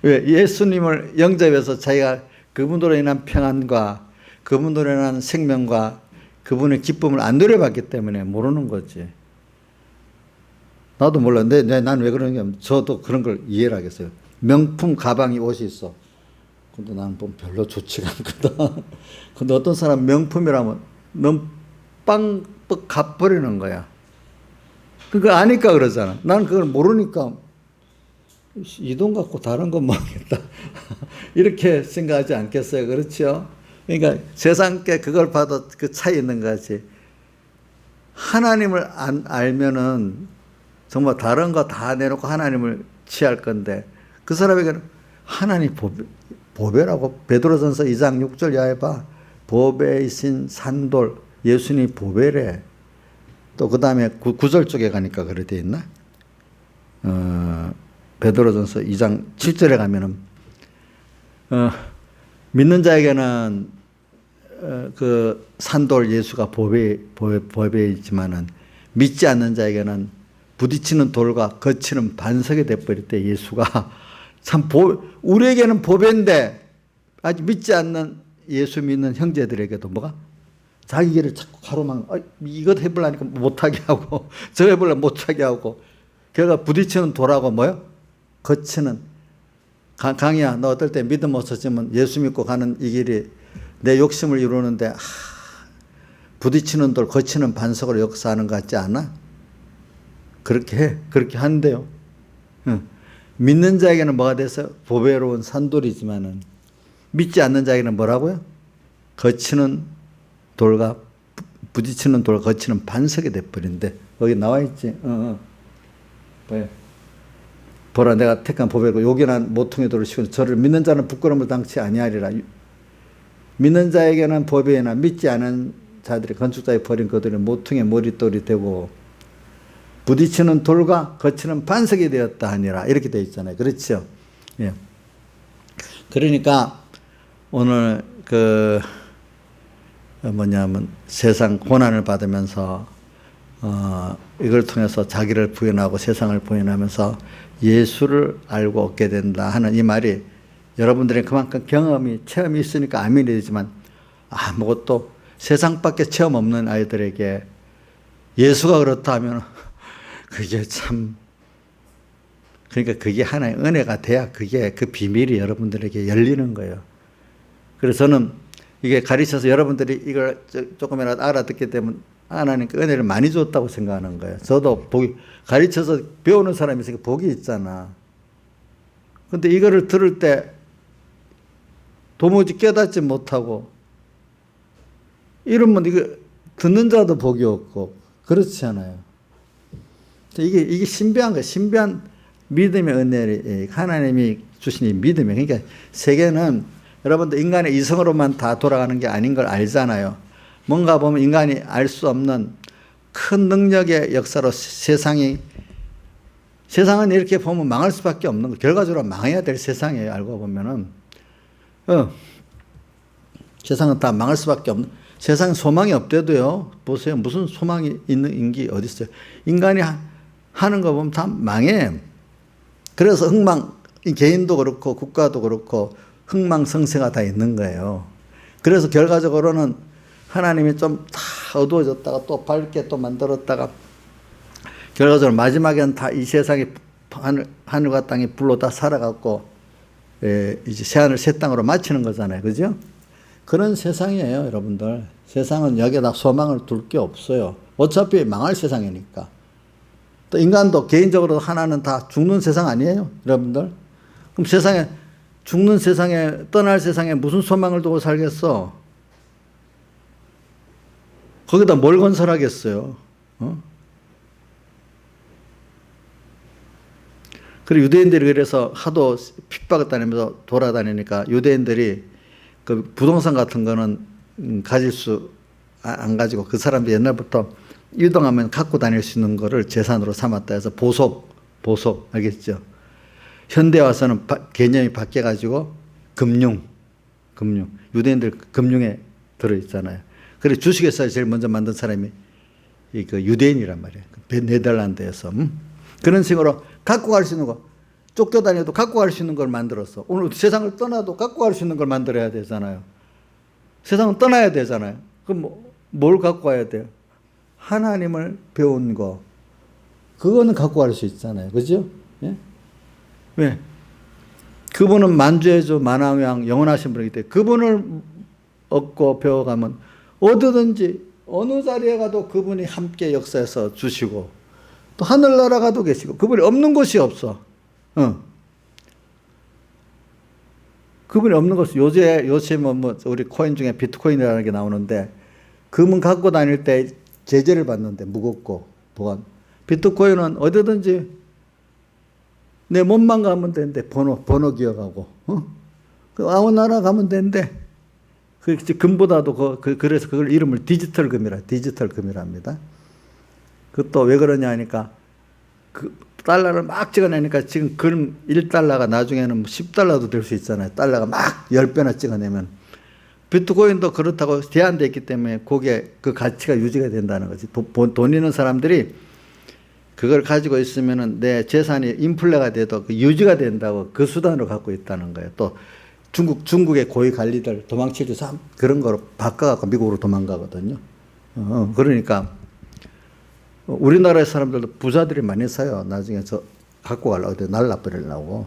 왜? 예수님을 영접해서 자기가 그분으로 인한 평안과 그분으로 인한 생명과 그분의 기쁨을 안 누려봤기 때문에 모르는 거지. 나도 몰랐는데 난 왜 그러냐면 저도 그런 걸 이해를 하겠어요. 명품 가방이 옷이 있어. 근데 나는 보면 별로 좋지가 않거든. 근데 어떤 사람 명품이라면 너무 빵뻑 갚버리는 거야. 그거 아니까 그러잖아. 나는 그걸 모르니까 이 돈 갖고 다른 건 뭐하겠다. 이렇게 생각하지 않겠어요. 그렇죠? 그러니까 세상께 그걸 봐도 그 차이 있는 거지. 하나님을 알면은 정말 다른 거 다 내놓고 하나님을 취할 건데 그 사람에게는 하나님 보배라고 베드로전서 2장 6절 이하에 봐. 보배이신 산돌 예수님 보배래. 또 그 다음에 9절 쪽에 가니까 그래 돼 있나? 베드로전서 2장 7절에 가면은 믿는 자에게는 그 산돌 예수가 보배이지만은 믿지 않는 자에게는 부딪히는 돌과 거치는 반석이 돼버릴 때 예수가 참 우리에게는 보배인데 아직 믿지 않는 예수 믿는 형제들에게도 뭐가? 자기 길을 자꾸 가로막 이것 해보려니까 못하게 하고 저거 해보려면 못하게 하고 걔가 부딪히는 돌하고 뭐요? 거치는 강이야 너 어떨 때 믿음 없어지면 예수 믿고 가는 이 길이 내 욕심을 이루는데 부딪히는 돌 거치는 반석으로 역사하는 것 같지 않아? 그렇게 해. 그렇게 한대요. 믿는 자에게는 뭐가 돼서 보배로운 산돌이지만은 믿지 않는 자에게는 뭐라고요? 거치는 돌과 부딪히는 돌과 거치는 반석이 돼버린대. 여기 나와 있지. 왜? 보라 내가 택한 보배고 요긴한 모퉁이 돌을 씌우는 저를 믿는 자는 부끄러움을 당치 아니하리라. 믿는 자에게는 보배이나 믿지 않은 자들이 건축자에 버린 그들의 모퉁이 머릿돌이 되고 부딪히는 돌과 거치는 반석이 되었다 하니라. 이렇게 되어 있잖아요. 그렇죠? 예. 그러니까 오늘 뭐냐면 세상 고난을 받으면서 이걸 통해서 자기를 부인하고 세상을 부인하면서 예수를 알고 얻게 된다 하는 이 말이 여러분들이 그만큼 체험이 있으니까 아멘이 되지만 아무것도 세상밖에 체험 없는 아이들에게 예수가 그렇다 하면 그게 참 그러니까 그게 하나의 은혜가 돼야 그게 그 비밀이 여러분들에게 열리는 거예요. 그래서 저는 이게 가르쳐서 여러분들이 이걸 조금이라도 알아듣게 되면 하나님께 은혜를 많이 줬다고 생각하는 거예요. 저도 가르쳐서 배우는 사람이 있으니까 복이 있잖아. 근데 이거를 들을 때 도무지 깨닫지 못하고 이러면 이거 듣는 자도 복이 없고 그렇지 않아요. 이게 신비한 거예요. 신비한 믿음의 은혜를 하나님이 주신 이 믿음이. 그러니까 세계는 여러분들 인간의 이성으로만 다 돌아가는 게 아닌 걸 알잖아요. 뭔가 보면 인간이 알 수 없는 큰 능력의 역사로 세상은 이렇게 보면 망할 수밖에 없는 거. 결과적으로 망해야 될 세상이에요. 알고 보면은 세상은 다 망할 수밖에 없는. 세상에 소망이 없대도요. 보세요. 무슨 소망이 있는 게 어디 있어요? 인간이 하는 거 보면 다 망해. 그래서 개인도 그렇고 국가도 그렇고 흥망성쇠가 다 있는 거예요. 그래서 결과적으로는 하나님이 좀 다 어두워졌다가 또 밝게 또 만들었다가 결과적으로 마지막에는 다 이 세상이 하늘과 땅이 불로 다 살아갖고 이제 새하늘 새 땅으로 마치는 거잖아요. 그죠? 그런 세상이에요, 여러분들. 세상은 여기에다 소망을 둘 게 없어요. 어차피 망할 세상이니까. 또 인간도 개인적으로 하나는 다 죽는 세상 아니에요, 여러분들? 그럼 죽는 세상에, 떠날 세상에 무슨 소망을 두고 살겠어? 거기다 뭘 건설하겠어요? 그리고 유대인들이 그래서 하도 핍박을 다니면서 돌아다니니까 유대인들이 그 부동산 같은 거는 안 가지고 그 사람들이 옛날부터 이동하면 갖고 다닐 수 있는 거를 재산으로 삼았다 해서 보석, 알겠죠? 현대 와서는 개념이 바뀌어가지고 금융. 유대인들 금융에 들어있잖아요. 그래서 주식회사 제일 먼저 만든 사람이 그 유대인이란 말이에요. 네덜란드에서. 그런 식으로 갖고 갈 수 있는 거, 쫓겨다녀도 갖고 갈 수 있는 걸 만들었어. 오늘 세상을 떠나도 갖고 갈 수 있는 걸 만들어야 되잖아요. 세상은 떠나야 되잖아요. 그럼 뭘 갖고 와야 돼요? 하나님을 배운 거. 그거는 갖고 갈 수 있잖아요. 그죠? 예? 왜? 그분은 만주의 주 만왕왕 영원하신 분이기 때문에 그분을 얻고 배워가면 어디든지 어느 자리에 가도 그분이 함께 역사해서 주시고 또 하늘나라 가도 계시고 그분이 없는 곳이 없어. 그분이 없는 곳이 요새 뭐 우리 코인 중에 비트코인이라는 게 나오는데 금은 갖고 다닐 때 제재를 받는데 무겁고 보관. 비트코인은 어디든지 내 몸만 가면 되는데 번호 기억하고 아무 나라 가면 되는데 금보다도 그래서 그걸 이름을 디지털 금이랍니다. 그것도 왜 그러냐 하니까 그 달러를 막 찍어내니까 지금 금 1달러가 나중에는 10달러도 될 수 있잖아요. 달러가 막 10배나 찍어내면. 비트코인도 그렇다고 제한되어 있기 때문에 거기에 그 가치가 유지가 된다는 거지. 돈 있는 사람들이 그걸 가지고 있으면은 내 재산이 인플레가 돼도 유지가 된다고 그 수단으로 갖고 있다는 거예요. 또 중국의 고위 관리들 도망치기 그런 거로 바꿔갖고 미국으로 도망가거든요. 그러니까 우리나라의 사람들도 부자들이 많이 사요. 나중에 저 갖고 가려고 날라버리려고.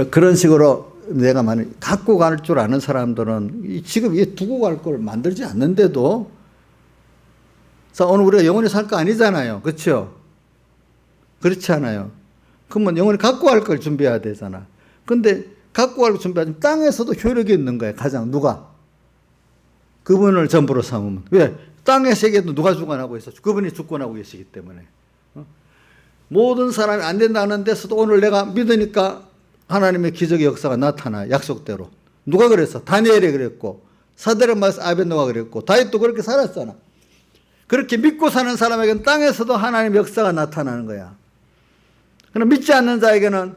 그런 식으로 내가 만약 갖고 갈 줄 아는 사람들은 지금 얘 두고 갈 걸 만들지 않는데도, 자, 오늘 우리가 영원히 살 거 아니잖아요. 그렇죠? 그렇지 않아요. 그러면 영원히 갖고 갈 걸 준비해야 되잖아. 근데 갖고 갈 걸 준비하면 땅에서도 효력이 있는 거예요. 가장 누가? 그분을 전부로 삼으면. 왜? 땅의 세계도 누가 주관하고 있어? 그분이 주권하고 계시기 때문에. 모든 사람이 안 된다는 데서도 오늘 내가 믿으니까 하나님의 기적의 역사가 나타나. 약속대로. 누가 그랬어? 다니엘이 그랬고, 사드락메삭 아벳노가 그랬고, 다윗도 그렇게 살았잖아. 그렇게 믿고 사는 사람에게는 땅에서도 하나님의 역사가 나타나는 거야. 그럼 믿지 않는 자에게는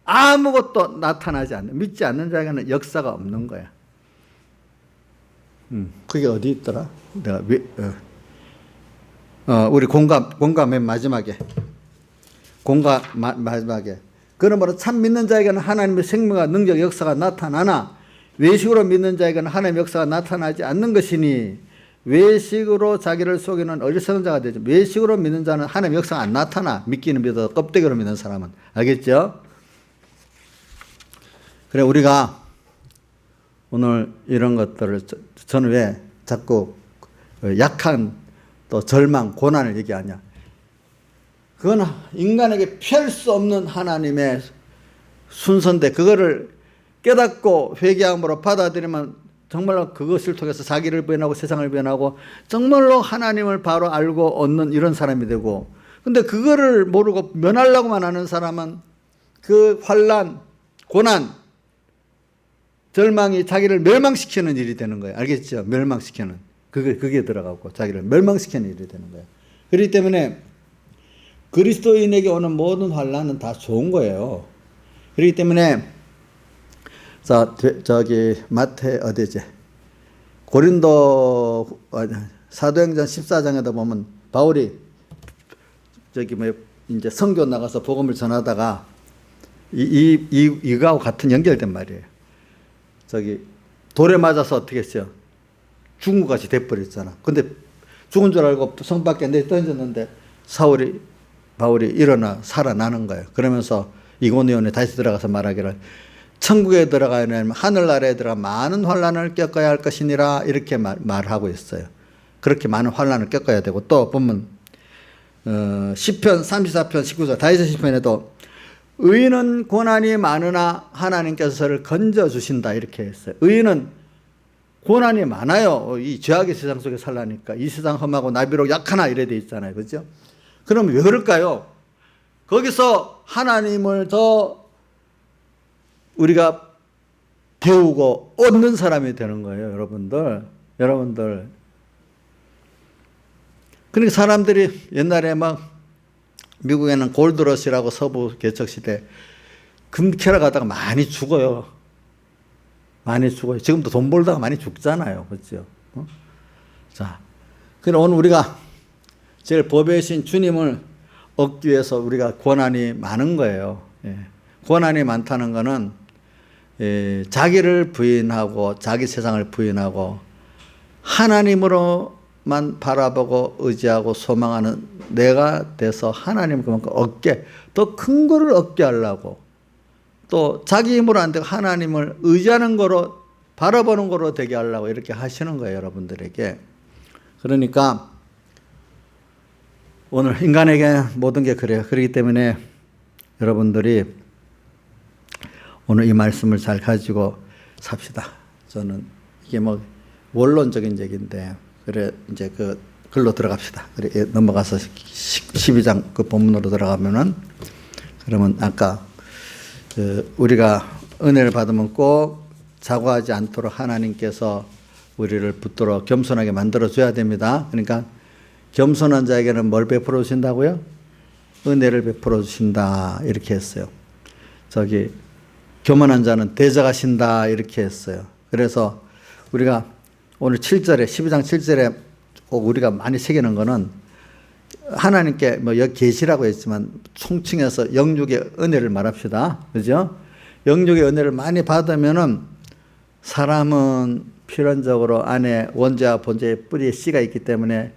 아무것도 나타나지 않는, 믿지 않는 자에게는 역사가 없는 거야. 그게 어디 있더라? 내가 우리 공감 맨 마지막에. 마지막에. 그러므로 참 믿는 자에게는 하나님의 생명과 능력, 역사가 나타나나 외식으로 믿는 자에게는 하나님의 역사가 나타나지 않는 것이니 외식으로 자기를 속이는 어리석은 자가 되죠. 외식으로 믿는 자는 하나님의 역사가 안 나타나. 믿기는 믿어도 껍데기로 믿는 사람은. 알겠죠? 그래, 우리가 오늘 이런 것들을, 저는 왜 자꾸 약한 또 절망, 고난을 얘기하냐. 그건 인간에게 피할 수 없는 하나님의 순서인데, 그거를 깨닫고 회개함으로 받아들이면 정말로 그것을 통해서 자기를 변하고 세상을 변하고 정말로 하나님을 바로 알고 얻는 이런 사람이 되고, 근데 그거를 모르고 면하려고만 하는 사람은 그 환난, 고난, 절망이 자기를 멸망시키는 일이 되는 거예요. 알겠죠? 멸망시키는. 그게 들어가고 자기를 멸망시키는 일이 되는 거예요. 그렇기 때문에 그리스도인에게 오는 모든 환난은 다 좋은 거예요. 그렇기 때문에 자, 저기 마태 어디지? 고린도 사도행전 14장에도 보면 바울이 저기 이제 선교 나가서 복음을 전하다가 이거하고 같은 연결된 말이에요. 저기 돌에 맞아서 어떻게 했어요? 죽은 것 같이 돼버렸잖아. 근데 죽은 줄 알고 성 밖에 던졌는데 바울이 일어나 살아나는 거예요. 그러면서 이고니온에 다시 들어가서 말하기를 천국에 들어가야 하면 하늘나라에 들어가 많은 환난을 겪어야 할 것이니라, 이렇게 말하고 있어요. 그렇게 많은 환난을 겪어야 되고, 또 보면 시편 34편 19절 다윗의 시편에도 의인은 고난이 많으나 하나님께서 저를 건져주신다, 이렇게 했어요. 의인은 고난이 많아요. 이 죄악의 세상 속에 살라니까. 이 세상 험하고 나비록 약하나 이래 돼 있잖아요. 그렇죠? 그럼 왜 그럴까요? 거기서 하나님을 더 우리가 배우고 얻는 사람이 되는 거예요. 여러분들. 그러니까 사람들이 옛날에 막 미국에는 골드러시라고 서부 개척시대 금 캐러 가다가 많이 죽어요. 지금도 돈 벌다가 많이 죽잖아요. 그렇죠? 자, 그럼 오늘 우리가 제일 보배이신 주님을 얻기 위해서 우리가 고난이 많은 거예요. 예. 고난이 많다는 거는 자기를 부인하고 자기 세상을 부인하고 하나님으로만 바라보고 의지하고 소망하는 내가 돼서 하나님을 그만큼 얻게, 더 큰 거를 얻게 하려고, 또 자기 힘으로 안 되고 하나님을 의지하는 거로 바라보는 거로 되게 하려고 이렇게 하시는 거예요, 여러분들에게. 그러니까 오늘 인간에게 모든 게 그래요. 그렇기 때문에 여러분들이 오늘 이 말씀을 잘 가지고 삽시다. 저는 이게 뭐 원론적인 얘기인데, 그래 이제 그 글로 들어갑시다. 그래 넘어가서 12장 그 본문으로 들어가면은, 그러면 아까 우리가 은혜를 받으면 꼭 자고하지 않도록 하나님께서 우리를 붙들어 겸손하게 만들어 줘야 됩니다. 그러니까 겸손한 자에게는 뭘 베풀어 주신다고요? 은혜를 베풀어 주신다, 이렇게 했어요. 저기 교만한 자는 대적하신다, 이렇게 했어요. 그래서 우리가 오늘 7절에 12장 7절에 꼭 우리가 많이 새기는 거는, 하나님께 뭐 여기 계시라고 했지만 총칭해서 영육의 은혜를 말합시다. 그죠? 영육의 은혜를 많이 받으면은 사람은 필연적으로 안에 원죄와 본죄의 뿌리에 씨가 있기 때문에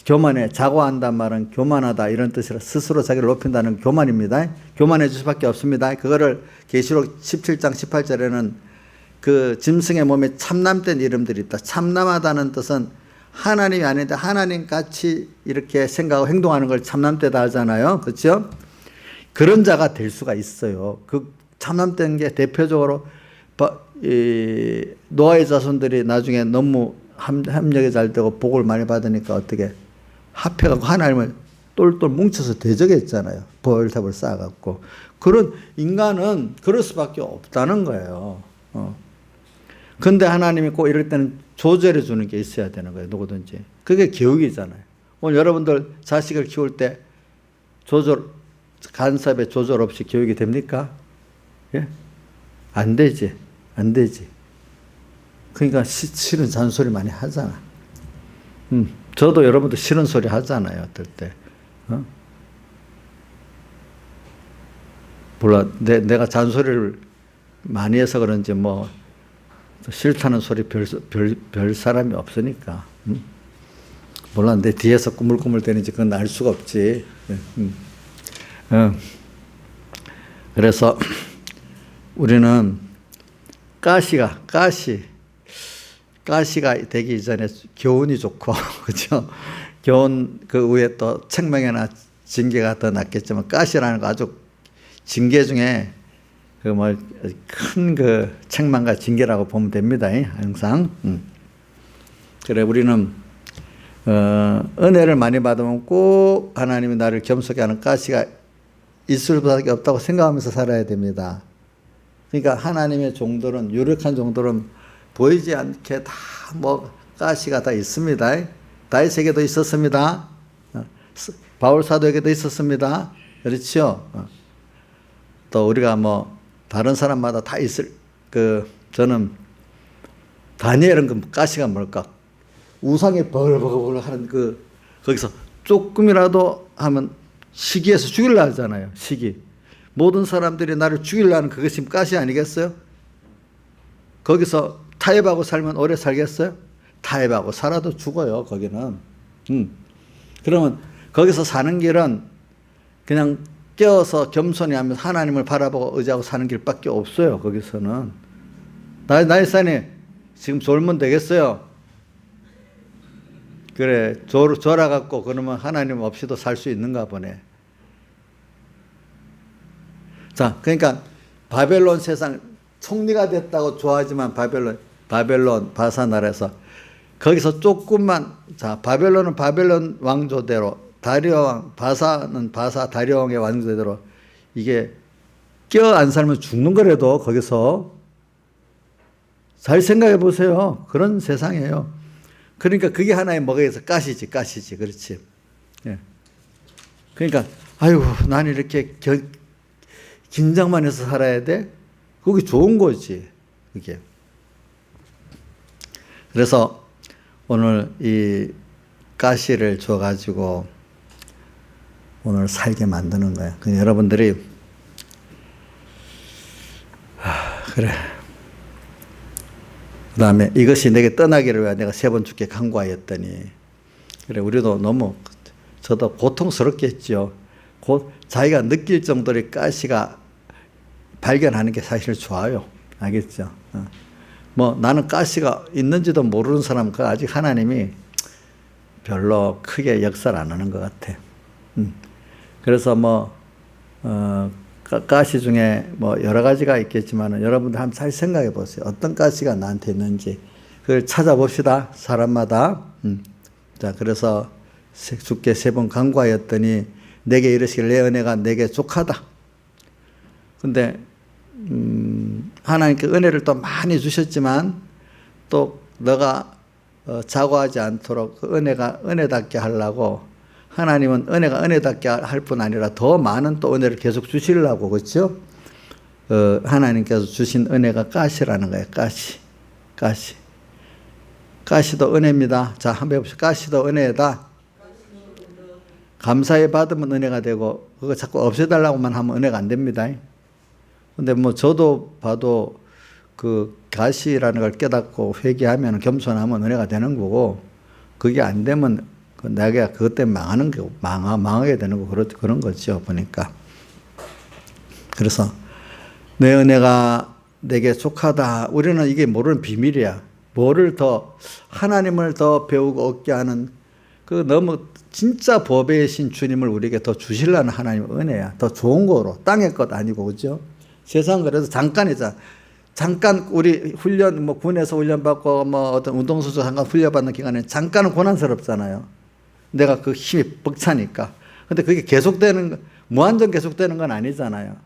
교만해. 자고한단 말은 교만하다 이런 뜻이라 스스로 자기를 높인다는 교만입니다. 교만해 줄 수밖에 없습니다. 그거를 계시록 17장 18절에는 그 짐승의 몸에 참남된 이름들이 있다. 참남하다는 뜻은 하나님이 아닌데 하나님 같이 이렇게 생각하고 행동하는 걸 참남되다 하잖아요. 그렇죠? 그런 자가 될 수가 있어요. 그 참남된 게 대표적으로 노아의 자손들이 나중에 너무 협력이 잘 되고 복을 많이 받으니까 어떻게 합해갖고 하나님을 똘똘 뭉쳐서 대적했잖아요. 벌탑을 쌓아갖고. 그런 인간은 그럴 수밖에 없다는 거예요. 근데 하나님이 꼭 이럴 때는 조절해 주는 게 있어야 되는 거예요. 누구든지. 그게 교육이잖아요. 오늘 여러분들 자식을 키울 때 간섭에 조절 없이 교육이 됩니까? 예? 안 되지. 안 되지. 그러니까 싫은 잔소리 많이 하잖아. 저도 여러분들 싫은 소리 하잖아요. 어떨 때. 몰라. 내가 잔소리를 많이 해서 그런지 뭐 싫다는 소리 별 사람이 없으니까. 몰라. 내 뒤에서 꾸물꾸물 대는지 그건 알 수가 없지. 그래서 우리는 가시가 되기 전에 교훈이 좋고, 그죠? 교훈 그 위에 또 책망이나 징계가 더 낫겠지만, 가시라는 거 아주 징계 중에 큰 그 책망과 징계라고 보면 됩니다. 항상. 그래, 우리는, 은혜를 많이 받으면 꼭 하나님이 나를 겸손하게 하는 가시가 있을 수밖에 없다고 생각하면서 살아야 됩니다. 그러니까 하나님의 종들은, 유력한 종들은 보이지 않게 다 가시가 다 있습니다. 다윗에게도 있었습니다. 바울 사도에게도 있었습니다. 그렇죠? 또 우리가 다른 사람마다 다 있을, 저는 다니엘은 가시가 뭘까? 우상에 벌벌벌 하는 거기서 조금이라도 하면 시기에서 죽이려 하잖아요. 시기. 모든 사람들이 나를 죽이려 하는 그것이 가시 아니겠어요? 거기서 타협하고 살면 오래 살겠어요? 타협하고 살아도 죽어요, 거기는. 그러면 거기서 사는 길은 그냥 깨어서 겸손히 하면서 하나님을 바라보고 의지하고 사는 길밖에 없어요, 거기서는. 나이사님, 지금 졸면 되겠어요? 그래, 졸아갖고 그러면 하나님 없이도 살 수 있는가 보네. 자, 그러니까 바벨론 세상 총리가 됐다고 좋아하지만 바벨론 바사 나라에서 거기서 조금만, 자, 바벨론은 바벨론 왕조대로, 다리오 왕, 바사는 바사 다리오 왕의 왕조대로 이게 껴 안 살면 죽는 거라도 거기서 잘 생각해 보세요. 그런 세상이에요. 그러니까 그게 하나의 뭐가에서 가시지. 그렇지. 예. 그러니까 아이고 나는 이렇게 긴장만 해서 살아야 돼? 그게 좋은 거지. 그게. 그래서 오늘 이 가시를 줘가지고 오늘 살게 만드는 거야. 그냥 여러분들이 그래. 그 다음에 이것이 내게 떠나기를 위하여 내가 3번 주께 간구하였더니, 그래, 우리도 너무, 저도 고통스럽겠죠. 자기가 느낄 정도의 가시가 발견하는 게 사실 좋아요. 알겠죠? 나는 가시가 있는지도 모르는 사람, 아직 하나님이 별로 크게 역사를 안 하는 것 같아. 그래서 가시 중에 여러 가지가 있겠지만 여러분들 한번 잘 생각해 보세요. 어떤 가시가 나한테 있는지 그걸 찾아봅시다. 사람마다. 자, 그래서 주께 3번 간구하였더니 내게 이르시길 내 은혜가 내게 족하다. 근데 하나님께 은혜를 또 많이 주셨지만 또 너가 자고하지 않도록 그 은혜가 은혜답게 하려고 하나님은 은혜가 은혜답게 할 뿐 아니라 더 많은 또 은혜를 계속 주시려고, 그렇죠? 하나님께서 주신 은혜가 가시라는 거예요. 가시도 은혜입니다. 자, 한번 해봅시다. 가시도 은혜다. 감사히 받으면 은혜가 되고 그거 자꾸 없애달라고만 하면 은혜가 안 됩니다. 근데 저도 봐도 그 가시라는 걸 깨닫고 회개하면 겸손하면 은혜가 되는 거고, 그게 안 되면 내가 그것 때문에 망하는 거, 망하게 되는 거, 그런 거죠, 보니까. 그래서, 내 은혜가 내게 속하다. 우리는 이게 모르는 비밀이야. 하나님을 더 배우고 얻게 하는, 너무 진짜 법의 신 주님을 우리에게 더 주시려는 하나님의 은혜야. 더 좋은 거로. 땅의 것 아니고, 그죠? 세상 그래서 잠깐이잖아. 잠깐 우리 훈련, 군에서 훈련받고, 어떤 운동선수 잠깐 훈련받는 기간에 잠깐은 고난스럽잖아요. 내가 그 힘이 벅차니까. 근데 그게 무한정 계속되는 건 아니잖아요.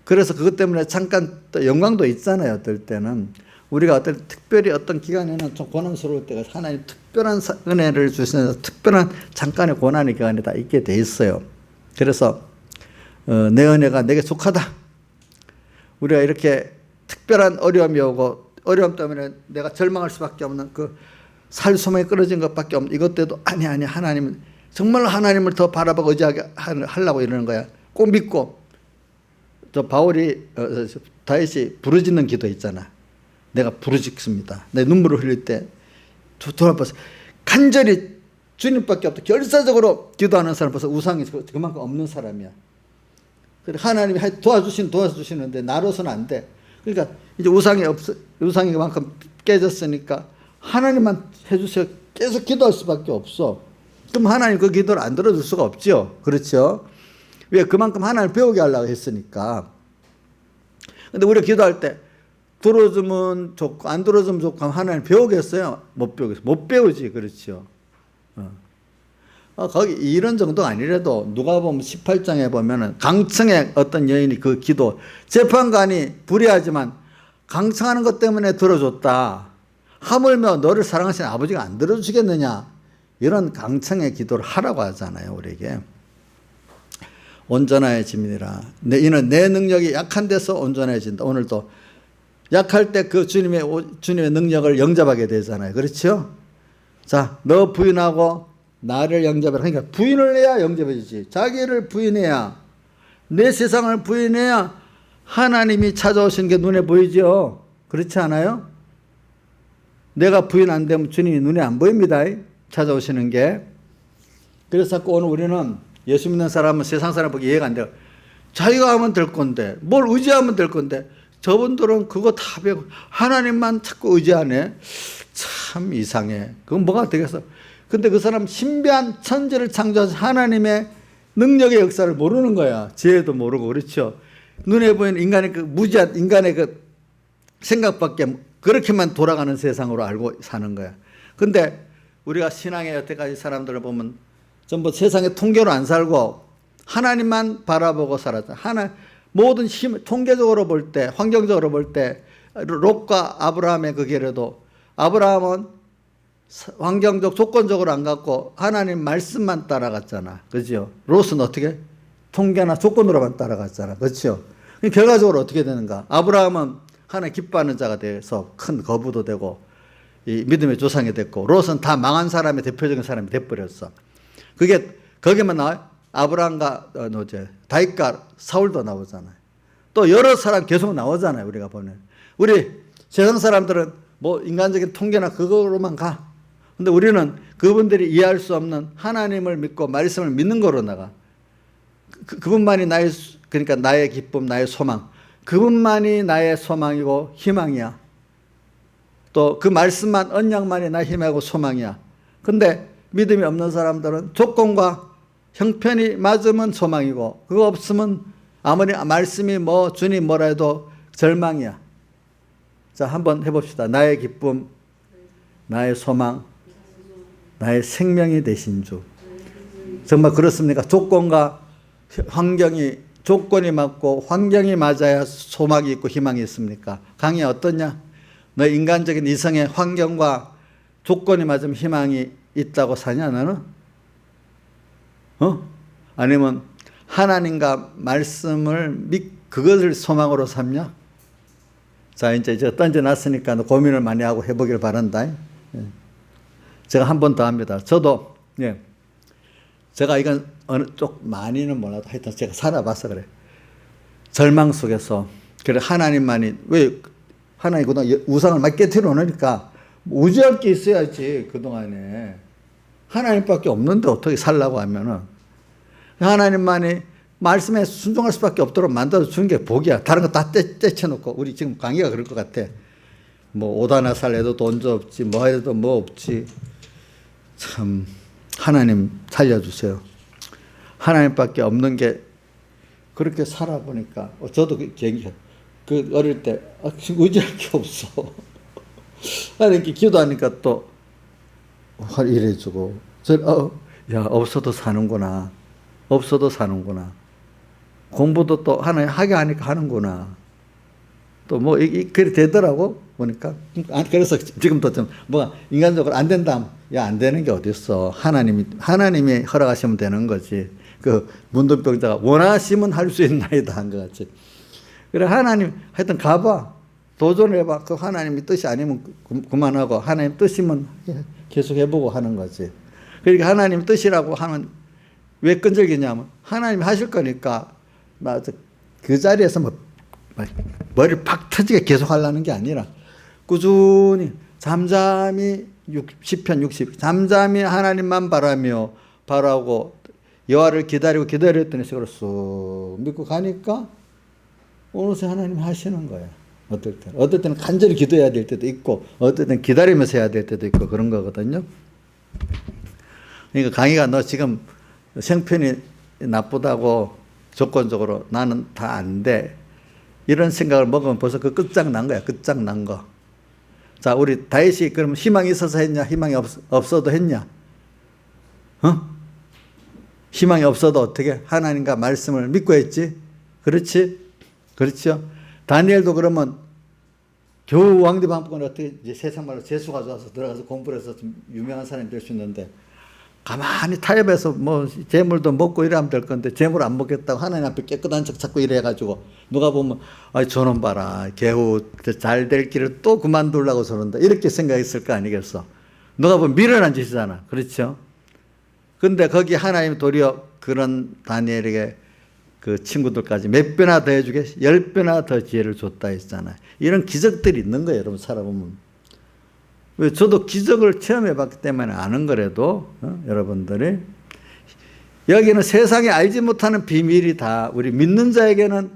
그래서 그것 때문에 잠깐 또 영광도 있잖아요. 어떨 때는. 우리가 특별히 어떤 기간에는 좀 고난스러울 때가 하나님 특별한 은혜를 주시는 특별한 잠깐의 고난의 기간이 다 있게 돼 있어요. 그래서, 내 은혜가 내게 속하다. 우리가 이렇게 특별한 어려움이 오고 어려움 때문에 내가 절망할 수밖에 없는 살소망이 끊어진 것밖에 없는 이것 때도 아니 하나님은 정말 하나님을 더 바라보고 의지하게 하려고 이러는 거야. 꼭 믿고. 다윗이 부르짖는 기도 있잖아. 내가 부르짖습니다. 내 눈물을 흘릴 때 돌아봐서 간절히 주님밖에 없다. 결사적으로 기도하는 사람 벌써 우상이 그만큼 없는 사람이야. 하나님이 도와주시는데 나로서는 안 돼. 그러니까 이제 우상이 그만큼 깨졌으니까 하나님만 해주세요. 계속 기도할 수밖에 없어. 그럼 하나님 그 기도를 안 들어줄 수가 없죠. 그렇죠? 왜? 그만큼 하나님을 배우게 하려고 했으니까. 근데 우리가 기도할 때 들어주면 좋고 안 들어주면 좋고 하면 하나님 배우겠어요? 못 배우겠어요. 못 배우지. 그렇죠. 거기 이런 정도가 아니라도 누가 보면 18장에 보면은 강청의 어떤 여인이 그 기도, 재판관이 불의하지만 강청하는 것 때문에 들어줬다. 하물며 너를 사랑하시는 아버지가 안 들어주시겠느냐. 이런 강청의 기도를 하라고 하잖아요. 우리에게. 온전해짐이라. 이는 내 능력이 약한 데서 온전해진다. 오늘도 약할 때 그 주님의 능력을 영접하게 되잖아요. 그렇죠? 자, 너 부인하고 나를 영접하라. 그러니까 부인을 해야 영접해주지. 자기를 부인해야, 내 세상을 부인해야 하나님이 찾아오시는 게 눈에 보이죠. 그렇지 않아요? 내가 부인 안 되면 주님이 눈에 안 보입니다. 찾아오시는 게. 그래서 오늘 우리는 예수 믿는 사람은 세상 사람 보기 이해가 안 돼요. 자기가 하면 될 건데, 뭘 의지하면 될 건데, 저분들은 그거 다 배우고 하나님만 자꾸 의지하네. 참 이상해. 그건 뭐가 되겠어? 근데 그 사람 신비한 천지를 창조하신 하나님의 능력의 역사를 모르는 거야. 지혜도 모르고. 그렇죠? 눈에 보이는 인간의 무지한 인간의 생각밖에 그렇게만 돌아가는 세상으로 알고 사는 거야. 근데 우리가 신앙의 여태까지 사람들을 보면 전부 세상의 통계로 안 살고 하나님만 바라보고 살았다. 모든 통계적으로 볼 때, 환경적으로 볼 때, 롯과 아브라함의 그 길에도 아브라함은 환경적 조건적으로 안 갖고 하나님 말씀만 따라갔잖아. 그죠? 롯은 어떻게? 통계나 조건으로만 따라갔잖아. 그렇죠? 결과적으로 어떻게 되는가? 아브라함은 하나님 기뻐하는 자가 돼서 큰 거부도 되고 이 믿음의 조상이 됐고, 롯은 다 망한 사람의 대표적인 사람이 돼버렸어. 거기만 나와요? 아브라함과 다윗과 사울도 나오잖아요. 또 여러 사람 계속 나오잖아요. 우리가 보면. 우리 세상 사람들은 인간적인 통계나 그거로만 가. 근데 우리는 그분들이 이해할 수 없는 하나님을 믿고 말씀을 믿는 거로 나가. 그분만이 그러니까 나의 기쁨, 나의 소망. 그분만이 나의 소망이고 희망이야. 또 그 말씀만, 언약만이 나의 힘이고 소망이야. 근데 믿음이 없는 사람들은 조건과 형편이 맞으면 소망이고, 그거 없으면 아무리 말씀이 주님 뭐라 해도 절망이야. 자, 한번 해봅시다. 나의 기쁨, 나의 소망, 나의 생명이 되신 주. 정말 그렇습니까? 조건과 조건이 맞고 환경이 맞아야 소망이 있고 희망이 있습니까? 강의 어떠냐? 너 인간적인 이성의 환경과 조건이 맞으면 희망이 있다고 사냐, 너는? 아니면 하나님과 말씀을 그것을 소망으로 삼냐? 자, 이제 던져놨으니까 너 고민을 많이 하고 해보길 바란다. 제가 한 번 더 합니다. 저도, 제가 이건 어느 쪽 많이는 몰라도 하여튼 제가 살아봐서 그래. 절망 속에서, 그래, 하나님만이, 왜 하나님 우상을 막 깨뜨려 놓으니까 우지할 게 있어야지. 그동안에 하나님밖에 없는데 어떻게 살라고 하면은 하나님만이 말씀에 순종할 수밖에 없도록 만들어 주는 게 복이야. 다른 거 다 떼쳐놓고. 우리 지금 강의가 그럴 것 같아. 뭐 옷 하나 살래도 돈도 없지, 뭐 해도 뭐 없지. 참 하나님 살려주세요. 하나님밖에 없는 게 그렇게 살아보니까 저도 그 어릴 때 의지할 게 없어. 하나님께 기도하니까 또 이래주고 야 없어도 사는구나. 없어도 사는구나. 공부도 또 하나님 하게 하니까 하는구나. 또 뭐 그래 되더라고 보니까. 그래서 지금도 좀 뭐가 인간적으로 안 된다. 야 안 되는 게 어딨어. 하나님이 허락하시면 되는 거지. 그 문둥병자가 원하시면 할 수 있나이다 한 것 같이. 그래 하나님 하여튼 가봐. 도전해봐. 그 하나님이 뜻이 아니면 그만하고 하나님 뜻이면 계속 해보고 하는 거지. 그러니까 하나님 뜻이라고 하면 왜 끈질기냐면 하나님이 하실 거니까 나 그 자리에서 뭐 머리를 팍 터지게 계속 하려는 게 아니라 꾸준히 잠잠히 10편 60 잠잠히 하나님만 바라고 여호와를 기다렸더니 식으로 쑥 믿고 가니까 어느새 하나님 하시는 거야. 어떨 때는 간절히 기도해야 될 때도 있고 어떨 때는 기다리면서 해야 될 때도 있고 그런 거거든요. 그러니까 강의가 너 지금 형편이 나쁘다고 조건적으로 나는 다 안 돼. 이런 생각을 먹으면 벌써 그 끝장난 거야. 끝장난 거. 자, 우리 다윗이 그럼 희망이 있어서 했냐? 희망이 없어도 했냐? 희망이 없어도 어떻게? 하나님과 말씀을 믿고 했지? 그렇지? 그렇죠? 다니엘도 그러면 겨우 왕대 방법은 어떻게 이제 세상 말로 재수가 좋아서 들어가서 공부를 해서 좀 유명한 사람이 될 수 있는데 가만히 타협해서 뭐 재물도 먹고 이래하면 될 건데 재물 안 먹겠다고 하나님 앞에 깨끗한 척 자꾸 이래가지고 누가 보면 저놈 봐라 겨우 잘 될 길을 또 그만두려고 저런다 이렇게 생각했을 거 아니겠어. 누가 보면 미련한 짓이잖아. 그렇죠? 근데 거기 하나님 도리어 그런 다니엘에게 그 친구들까지 몇 배나 더 해주게 10배나 더 지혜를 줬다 했잖아요. 이런 기적들이 있는 거예요. 여러분 살아보면. 왜 저도 기적을 체험해 봤기 때문에 아는 거라도 여러분들이 여기는 세상에 알지 못하는 비밀이 다 우리 믿는 자에게는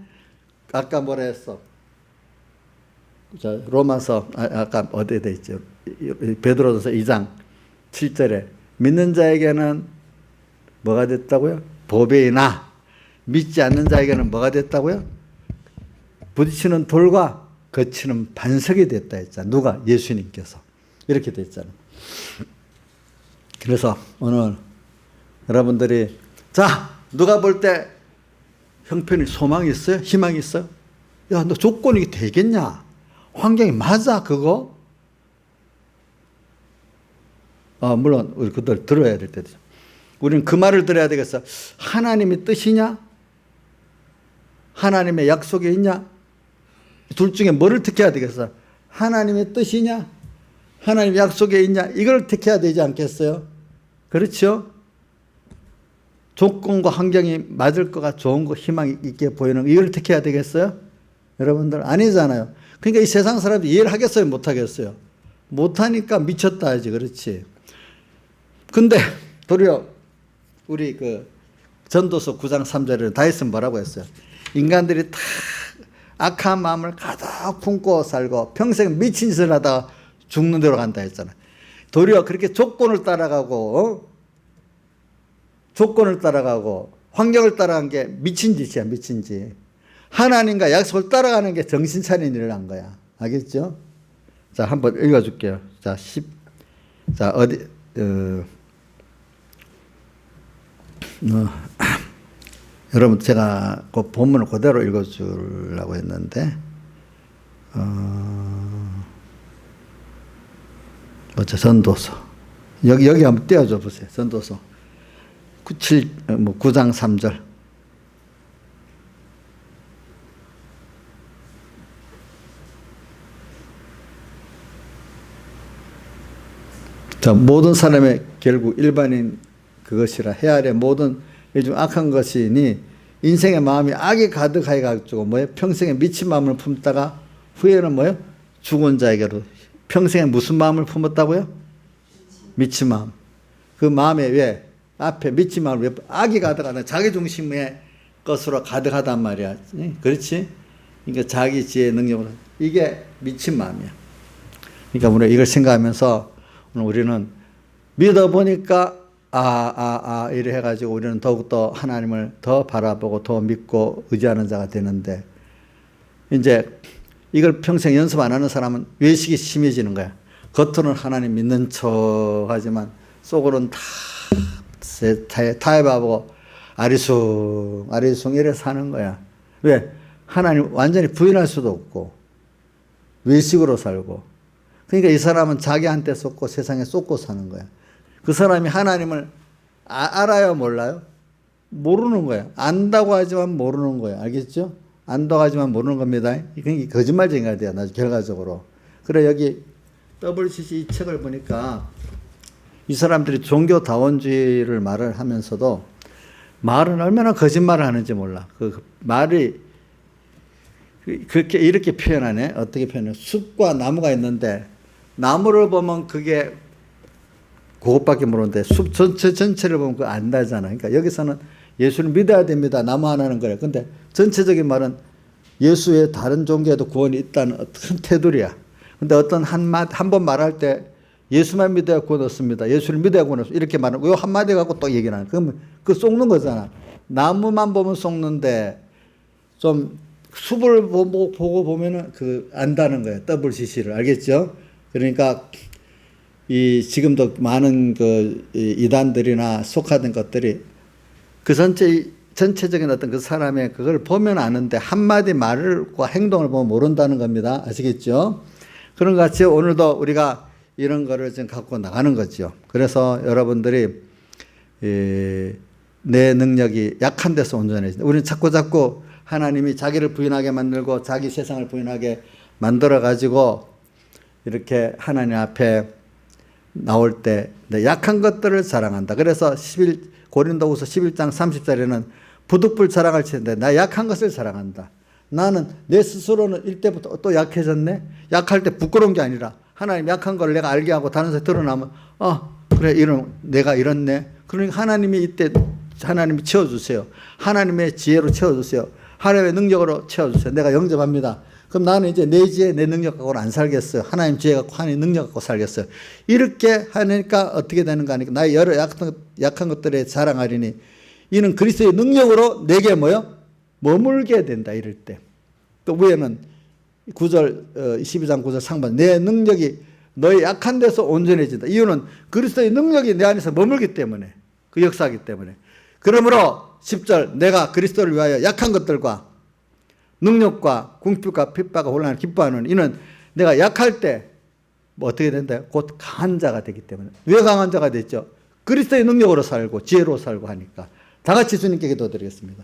아까 뭐라 했어? 자, 로마서 아까 어디에 돼 있죠? 베드로전서 2장 7절에 믿는 자에게는 뭐가 됐다고요? 보배이나 믿지 않는 자에게는 뭐가 됐다고요? 부딪히는 돌과 거치는 반석이 됐다 했잖아. 누가? 예수님께서. 이렇게 됐잖아. 그래서 오늘 여러분들이 자 누가 볼 때 형편이 소망이 있어요? 희망이 있어요? 야 너 조건이 되겠냐? 환경이 맞아 그거? 물론 우리 그들 들어야 될 때죠. 우리는 그 말을 들어야 되겠어. 하나님의 뜻이냐? 하나님의 약속이 있냐? 둘 중에 뭐를 택해야 되겠어? 하나님의 뜻이냐? 하나님의 약속에 있냐? 이걸 택해야 되지 않겠어요? 그렇죠? 조건과 환경이 맞을 거가 좋은 거 희망이 있게 보이는 이걸 택해야 되겠어요? 여러분들 아니잖아요. 그러니까 이 세상 사람들이 이해를 하겠어요? 못하겠어요? 못하니까 미쳤다 하지. 그렇지? 근데 도리어 우리 그 전도서 9장 3절에 다윗은 뭐라고 했어요? 인간들이 다 악한 마음을 가득 품고 살고 평생 미친 짓을 하다가 죽는 대로 간다 했잖아. 도리어 그렇게 조건을 따라가고 환경을 따라간 게 미친 짓이야. 미친 짓. 하나님과 약속을 따라가는 게 정신 차린 일을 한 거야. 알겠죠? 자, 한번 읽어줄게요. 자, 여러분 제가 그 본문을 그대로 읽어주려고 했는데 전도서 여기 한번 띄워줘 보세요. 전도서 9장 3절. 자, 모든 사람의 결국 일반인 그것이라 해 아래 모든 요즘 악한 것이니 인생의 마음이 악이 가득하여 가지고 평생에 미친 마음을 품다가 후에는 죽은 자에게로 평생에 무슨 마음을 품었다고요? 미친 마음. 그 마음에 왜? 앞에 미친 마음을 왜? 악이 가득하다. 자기중심의 것으로 가득하단 말이야. 그렇지? 그러니까 자기 지혜 능력으로. 이게 미친 마음이야. 그러니까 우리가 이걸 생각하면서 오늘 우리는 믿어보니까 이래 해가지고 우리는 더욱더 하나님을 더 바라보고 더 믿고 의지하는 자가 되는데, 이제 이걸 평생 연습 안 하는 사람은 외식이 심해지는 거야. 겉으로는 하나님 믿는 척 하지만 속으로는 다 타협하고 아리숭 이래 사는 거야. 왜? 하나님 완전히 부인할 수도 없고 외식으로 살고. 그러니까 이 사람은 자기한테 쏟고 세상에 쏟고 사는 거야. 그 사람이 하나님을 알아요, 몰라요? 모르는 거야. 안다고 하지만 모르는 거야. 알겠죠? 안다고 하지만 모르는 겁니다. 그게 거짓말쟁이가 돼요, 나중에 결과적으로. 그래, 여기 WCC 이 책을 보니까 이 사람들이 종교다원주의를 말을 하면서도 말은 얼마나 거짓말을 하는지 몰라. 그 말이 그렇게 이렇게 표현하네. 어떻게 표현해? 숲과 나무가 있는데 나무를 보면 그게 그것밖에 모르는데 숲 전체를 보면 그거 안다잖아. 그러니까 여기서는 예수를 믿어야 됩니다. 나무 하나는 그래. 근데 전체적인 말은 예수의 다른 종교에도 구원이 있다는 큰 테두리야. 근데 어떤 한 번 말할 때 예수만 믿어야 구원 얻습니다. 예수를 믿어야 구원 얻습니다. 이렇게 말하고 요 한마디 갖고 또 얘기를 하는. 그러면 그 속는 거잖아. 나무만 보면 속는데 좀 숲을 보고 보면은 그 안다는 거예요. WCC를. 알겠죠? 그러니까 지금도 많은 이단들이나 속하던 것들이 그 전체적인 어떤 그 사람의 그걸 보면 아는데 한마디 말과 행동을 보면 모른다는 겁니다. 아시겠죠? 그런 것 같이 오늘도 우리가 이런 거를 좀 갖고 나가는 거죠. 그래서 여러분들이 내 능력이 약한 데서 온전해진다. 우리는 자꾸 하나님이 자기를 부인하게 만들고 자기 세상을 부인하게 만들어 가지고 이렇게 하나님 앞에 나올 때 약한 것들을 자랑한다. 그래서 고린도후서 11장 30절에는 부득불 자랑할 텐데 나 약한 것을 자랑한다. 나는 내 스스로는 이때부터 또 약해졌네. 약할 때 부끄러운 게 아니라 하나님 약한 걸 내가 알게 하고 다른 사람이 드러나면 그래 내가 이렇네. 그러니까 하나님이 이때 하나님이 채워주세요. 하나님의 지혜로 채워주세요. 하나님의 능력으로 채워주세요. 내가 영접합니다. 그럼 나는 이제 내 지혜, 내 능력 갖고는 안 살겠어요. 하나님 지혜 갖고 하나님 능력 갖고 살겠어요. 이렇게 하니까 어떻게 되는가 하니까 나의 여러 약한 것들에 자랑하리니 이는 그리스도의 능력으로 내게 머물게 된다. 이럴 때. 또 위에는 12장 9절 상반 내 능력이 너의 약한 데서 온전해진다. 이유는 그리스도의 능력이 내 안에서 머물기 때문에, 그 역사하기 때문에. 그러므로 10절 내가 그리스도를 위하여 약한 것들과 능력과 궁핍과 핍박과 혼란을 기뻐하는 이는 내가 약할 때 어떻게 된다? 곧 강한 자가 되기 때문에. 왜 강한 자가 됐죠? 그리스도의 능력으로 살고 지혜로 살고 하니까. 다 같이 주님께 기도드리겠습니다.